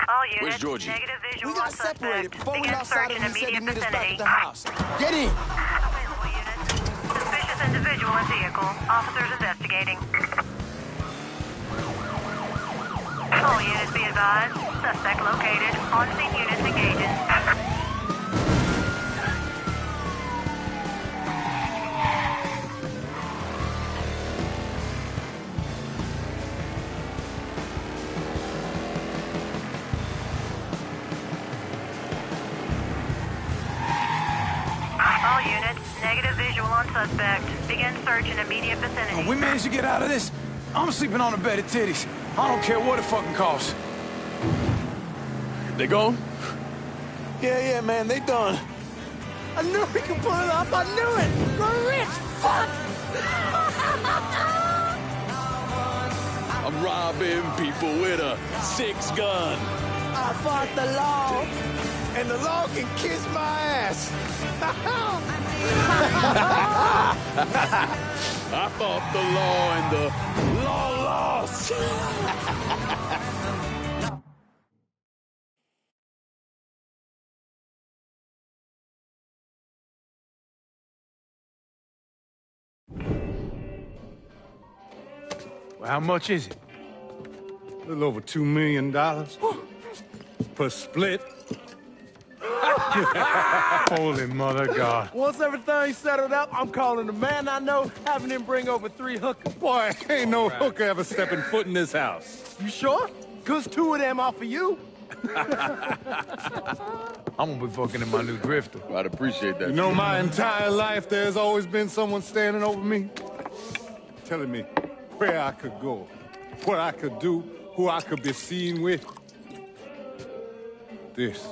[SPEAKER 23] All units,
[SPEAKER 21] Where's Georgie?
[SPEAKER 23] negative visual
[SPEAKER 12] We got
[SPEAKER 23] on suspect.
[SPEAKER 12] separated before we
[SPEAKER 23] Begin
[SPEAKER 12] lost sight
[SPEAKER 23] search
[SPEAKER 12] of
[SPEAKER 23] in
[SPEAKER 12] him. He said he'd
[SPEAKER 23] immediate
[SPEAKER 12] meet us back
[SPEAKER 23] vicinity.
[SPEAKER 12] at the house. Get in!
[SPEAKER 23] Available units. Suspicious individual in vehicle. Officers investigating. All units be advised. Suspect located. On-scene units engaging. All units, negative visual on suspect. Begin search in immediate vicinity.
[SPEAKER 17] We managed to get out of this. I'm sleeping on a bed of titties. I don't care what it fucking costs.
[SPEAKER 6] They gone?
[SPEAKER 12] Yeah, man, they done. I knew we could pull it off. I knew it. We're rich. Fuck.
[SPEAKER 21] I'm robbing people with a 6-gun.
[SPEAKER 12] I fought the law, and the law can kiss my ass.
[SPEAKER 21] I fought the law and the law lost.
[SPEAKER 17] Well, how much is it?
[SPEAKER 16] A little over $2 million per split.
[SPEAKER 17] Holy mother God.
[SPEAKER 12] Once everything's settled up, I'm calling the man I know, having him bring over 3 hookers.
[SPEAKER 16] Boy, ain't no hooker ever stepping foot in this house.
[SPEAKER 12] You sure? 'Cause 2 of them are for you.
[SPEAKER 17] I'm gonna be fucking in my new drifter.
[SPEAKER 21] I'd appreciate that.
[SPEAKER 16] You know, my entire life, there's always been someone standing over me, telling me where I could go, what I could do, who I could be seen with. This.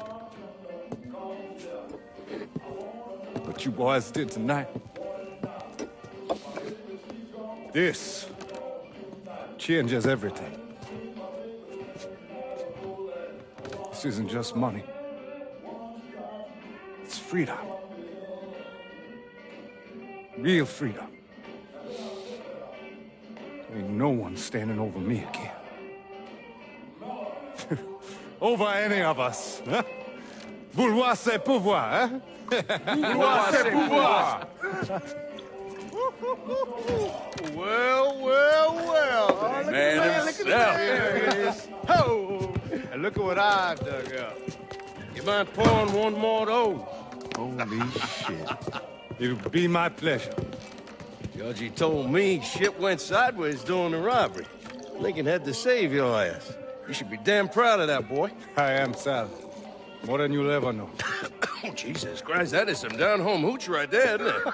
[SPEAKER 16] What you boys did tonight. This changes everything. This isn't just money. It's freedom. Real freedom. Ain't no one standing over me again. Over any of us, huh? Vouloir c'est pouvoir, hein?
[SPEAKER 17] Vouloir c'est pouvoir.
[SPEAKER 12] Well.
[SPEAKER 21] Man himself.
[SPEAKER 12] There it is. Ho! And look at what I've dug up.
[SPEAKER 21] You mind pouring one more of those?
[SPEAKER 16] Holy shit. It'll be my pleasure.
[SPEAKER 21] Georgie told me shit went sideways during the robbery. Lincoln had to save your ass. You should be damn proud of that, boy.
[SPEAKER 16] I am, Sal. More than you'll ever know.
[SPEAKER 21] Jesus Christ, that is some down-home hooch right there, isn't it?
[SPEAKER 17] All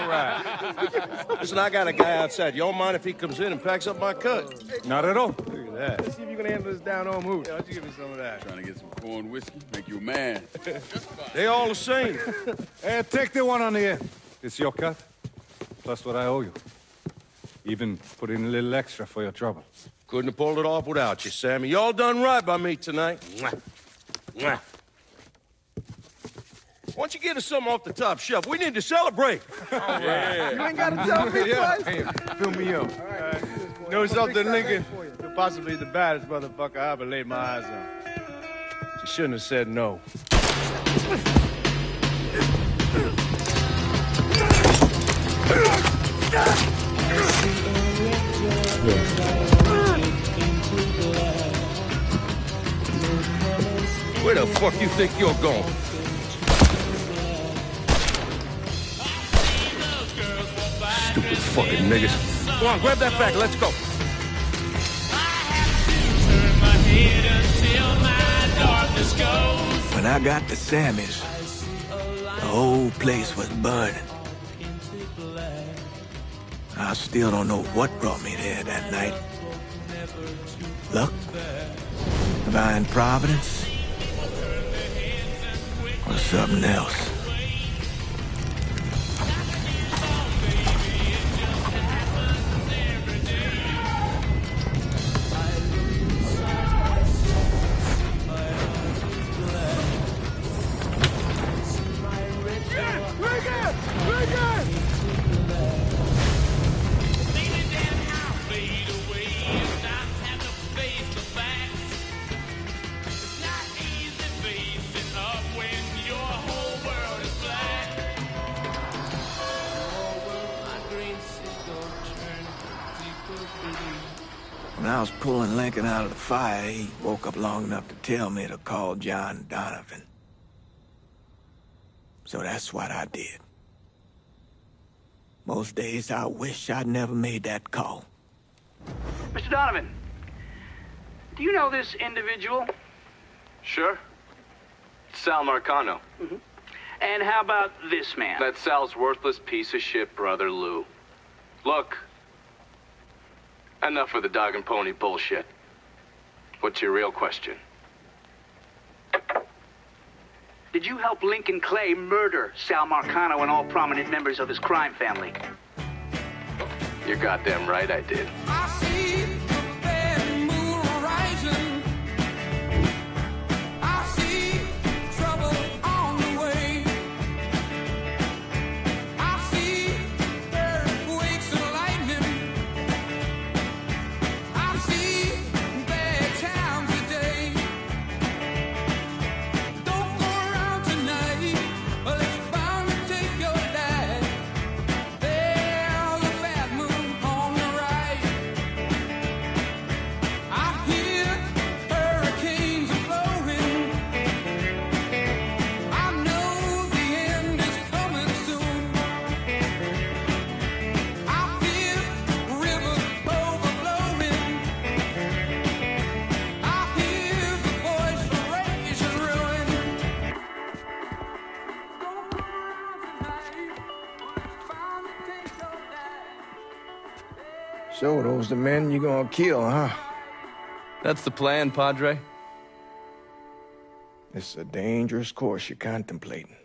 [SPEAKER 17] right.
[SPEAKER 21] Listen, I got a guy outside. You don't mind if he comes in and packs up my cut?
[SPEAKER 17] Not at all. Look at that. Let's see if you can handle this down-home hoot. Yeah, why don't you give me some of that?
[SPEAKER 6] Trying to get some corn whiskey, make you a man.
[SPEAKER 21] They all the same.
[SPEAKER 16] Hey, take the one on the end. It's your cut, plus what I owe you. Even put in a little extra for your trouble.
[SPEAKER 21] Couldn't have pulled it off without you, Sammy. Y'all done right by me tonight. Mwah. Mwah. Why don't you get us something off the top shelf? We need to celebrate.
[SPEAKER 17] Yeah. You ain't got to tell me twice. Hey, fill me up. All right. You know something, Lincoln? You're possibly the baddest motherfucker I ever laid my eyes on. She shouldn't have said no.
[SPEAKER 21] Where the fuck you think you're going? Stupid fucking niggas. Come on, grab that bag, let's go.
[SPEAKER 12] When I got to Sammy's, the whole place was burning. I still don't know what brought me there that night. Luck? Divine providence? Or something else? When I was pulling Lincoln out of the fire, he woke up long enough to tell me to call John Donovan. So that's what I did. Most days I wish I'd never made that call.
[SPEAKER 4] Mr. Donovan, do you know this individual?
[SPEAKER 10] Sure. Sal Marcano.
[SPEAKER 4] Mm-hmm. And how about this man?
[SPEAKER 10] That's Sal's worthless piece of shit brother, Lou. Look. Enough of the dog and pony bullshit. What's your real question?
[SPEAKER 4] Did you help Lincoln Clay murder Sal Marcano and all prominent members of his crime family?
[SPEAKER 10] You're goddamn right I did.
[SPEAKER 12] So those the men you gonna kill, huh?
[SPEAKER 10] That's the plan, Padre.
[SPEAKER 12] It's a dangerous course you're contemplating.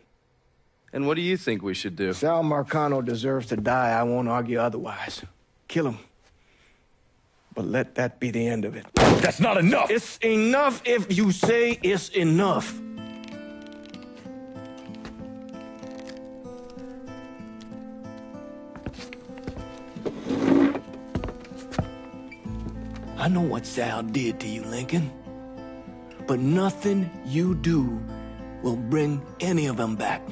[SPEAKER 10] And what do you think we should do?
[SPEAKER 12] Sal Marcano deserves to die. I won't argue otherwise. Kill him. But let that be the end of it.
[SPEAKER 21] That's not enough!
[SPEAKER 12] It's enough if you say it's enough. I know what Sal did to you, Lincoln. But nothing you do will bring any of them back.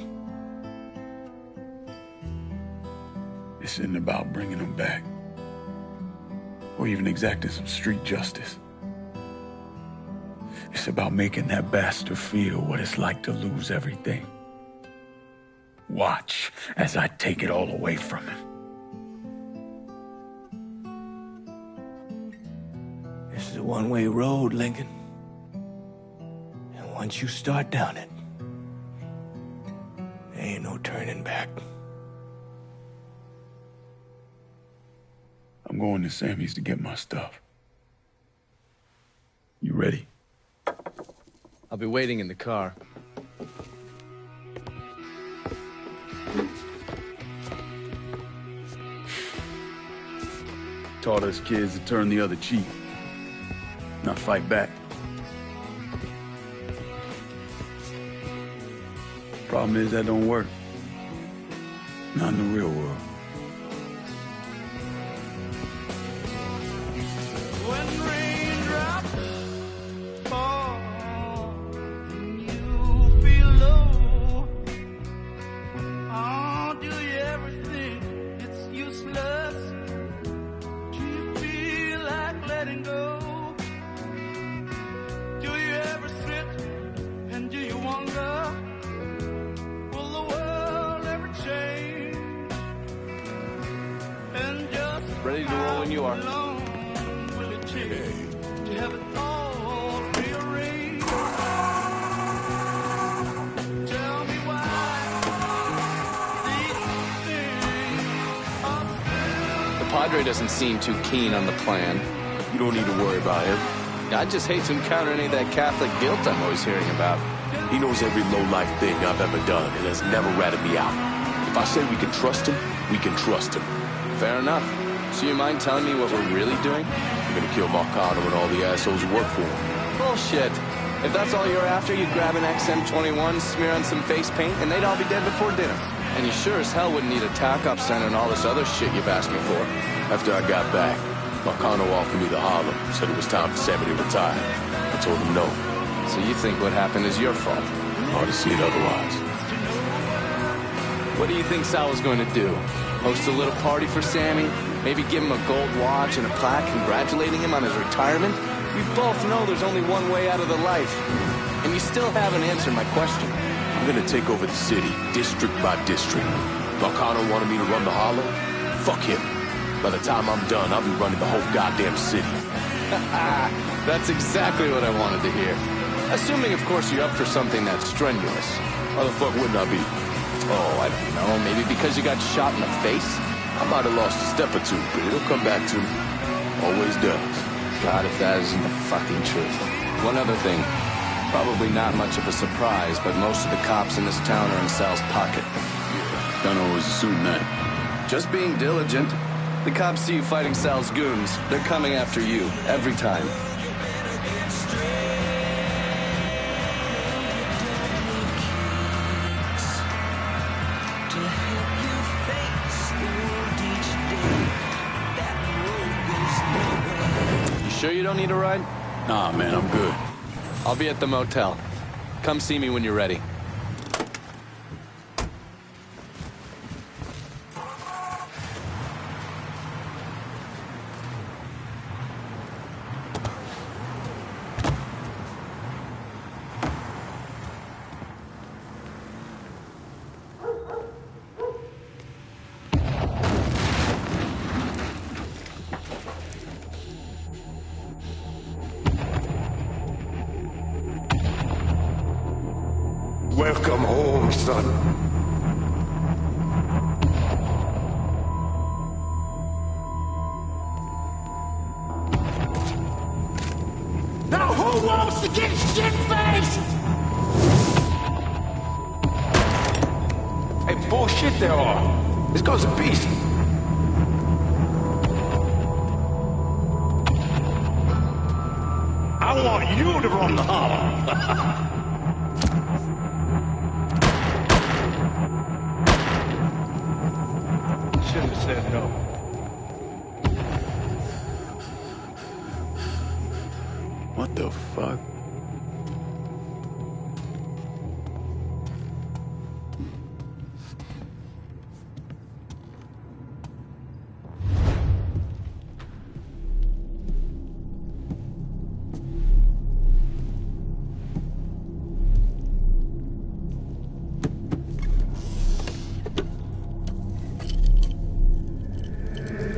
[SPEAKER 6] This isn't about bringing them back. Or even exacting some street justice. It's about making that bastard feel what it's like to lose everything. Watch as I take it all away from him.
[SPEAKER 12] This is a one-way road, Lincoln. And once you start down it,
[SPEAKER 6] turning back. I'm going to Sammy's to get my stuff. You ready?
[SPEAKER 1] I'll be waiting in the car.
[SPEAKER 6] Taught us kids to turn the other cheek, not fight back. Problem is that don't work. Not in the real world.
[SPEAKER 1] Ready to roll when you are. The Padre doesn't seem too keen on the plan.
[SPEAKER 6] You don't need to worry about him.
[SPEAKER 1] I'd just hate to encounter any of that Catholic guilt I'm always hearing about.
[SPEAKER 9] He knows every low-life thing I've ever done and has never ratted me out. If I say we can trust him, we can trust him.
[SPEAKER 1] Fair enough. So you mind telling me what we're really doing?
[SPEAKER 9] We're gonna kill Marcano and all the assholes who work for him.
[SPEAKER 1] Bullshit. If that's all you're after, you'd grab an XM21, smear on some face paint, and they'd all be dead before dinner. And you sure as hell wouldn't need a tack-up center and all this other shit you've asked me for.
[SPEAKER 9] After I got back, Marcano offered me the Harlem, said it was time for Sammy to retire. I told him no.
[SPEAKER 1] So you think what happened is your fault?
[SPEAKER 9] Hard to see it otherwise.
[SPEAKER 1] What do you think Sal was going to do? Host a little party for Sammy? Maybe give him a gold watch and a plaque congratulating him on his retirement? We both know there's only one way out of the life. And you still haven't answered my question.
[SPEAKER 9] I'm gonna take over the city, district by district. Marcano wanted me to run the Harlem? Fuck him. By the time I'm done, I'll be running the whole goddamn city.
[SPEAKER 1] That's exactly what I wanted to hear. Assuming, of course, you're up for something that's strenuous.
[SPEAKER 9] How the fuck wouldn't I be?
[SPEAKER 1] Oh, I don't know. Maybe because you got shot in the face?
[SPEAKER 9] I might have lost a step or two, but it'll come back to me. Always does.
[SPEAKER 1] God, if that isn't the fucking truth. One other thing. Probably not much of a surprise, but most of the cops in this town are in Sal's pocket.
[SPEAKER 6] Yeah, don't always assume that.
[SPEAKER 1] Just being diligent. The cops see you fighting Sal's goons. They're coming after you, every time. You sure you don't need a ride?
[SPEAKER 6] Nah, man, I'm good.
[SPEAKER 1] I'll be at the motel. Come see me when you're ready.
[SPEAKER 18] Welcome home, son.
[SPEAKER 7] Now who wants to get shit-faced?
[SPEAKER 18] Hey, bullshit they are. This goes a beast.
[SPEAKER 21] I want you to run the Harlem.
[SPEAKER 1] Shouldn't have said no.
[SPEAKER 6] What the fuck?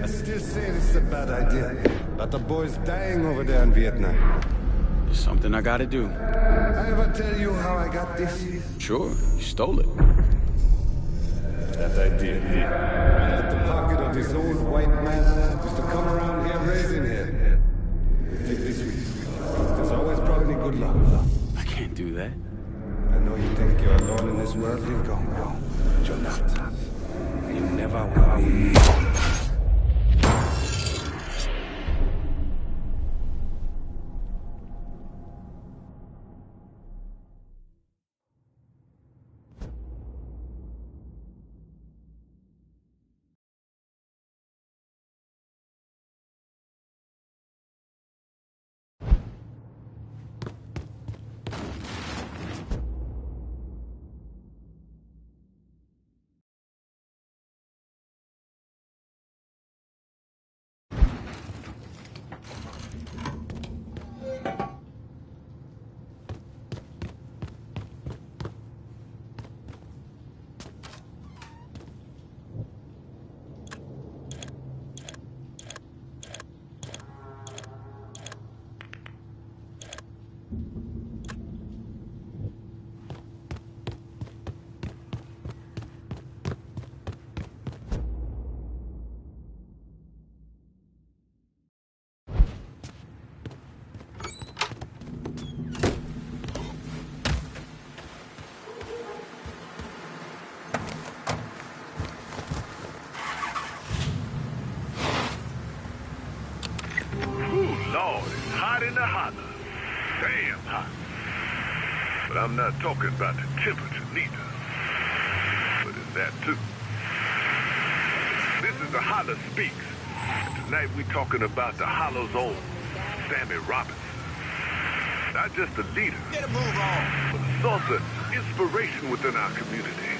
[SPEAKER 16] I still say this is a bad idea, but the boy's dying over there in Vietnam.
[SPEAKER 6] It's something I gotta do.
[SPEAKER 16] I ever tell you how I got this?
[SPEAKER 6] Sure, you stole it.
[SPEAKER 16] That I did. At the pocket of this old white man used to come around here raising hell. Take this with you. There's always brought me good luck.
[SPEAKER 6] I can't do that.
[SPEAKER 16] I know you think you're alone in this world, Lincoln, but you're not. You never will be.
[SPEAKER 11] Lord, it's hot in the holler. Damn hot. But I'm not talking about the temperature neither. But it's that too. This is the Holler Speaks. And tonight we talking about the Hollow's own Sammy Robinson. Not just a leader. Get a move on. But a source of inspiration within our community.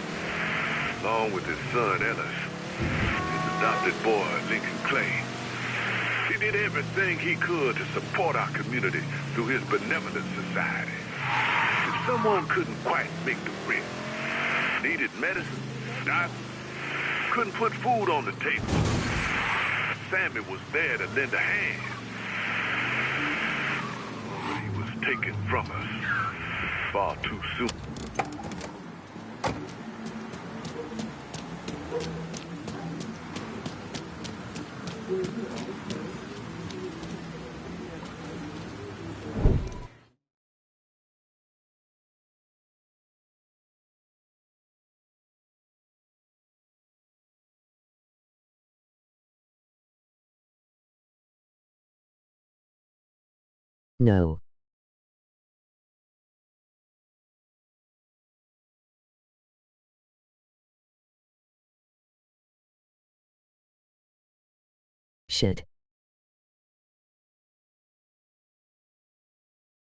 [SPEAKER 11] Along with his son Ellis. His adopted boy, Lincoln Clay. He did everything he could to support our community through his benevolent society. If someone couldn't quite make the rent, needed medicine, diet, couldn't put food on the table, Sammy was there to lend a hand. But he was taken from us far too soon.
[SPEAKER 5] No. Shit.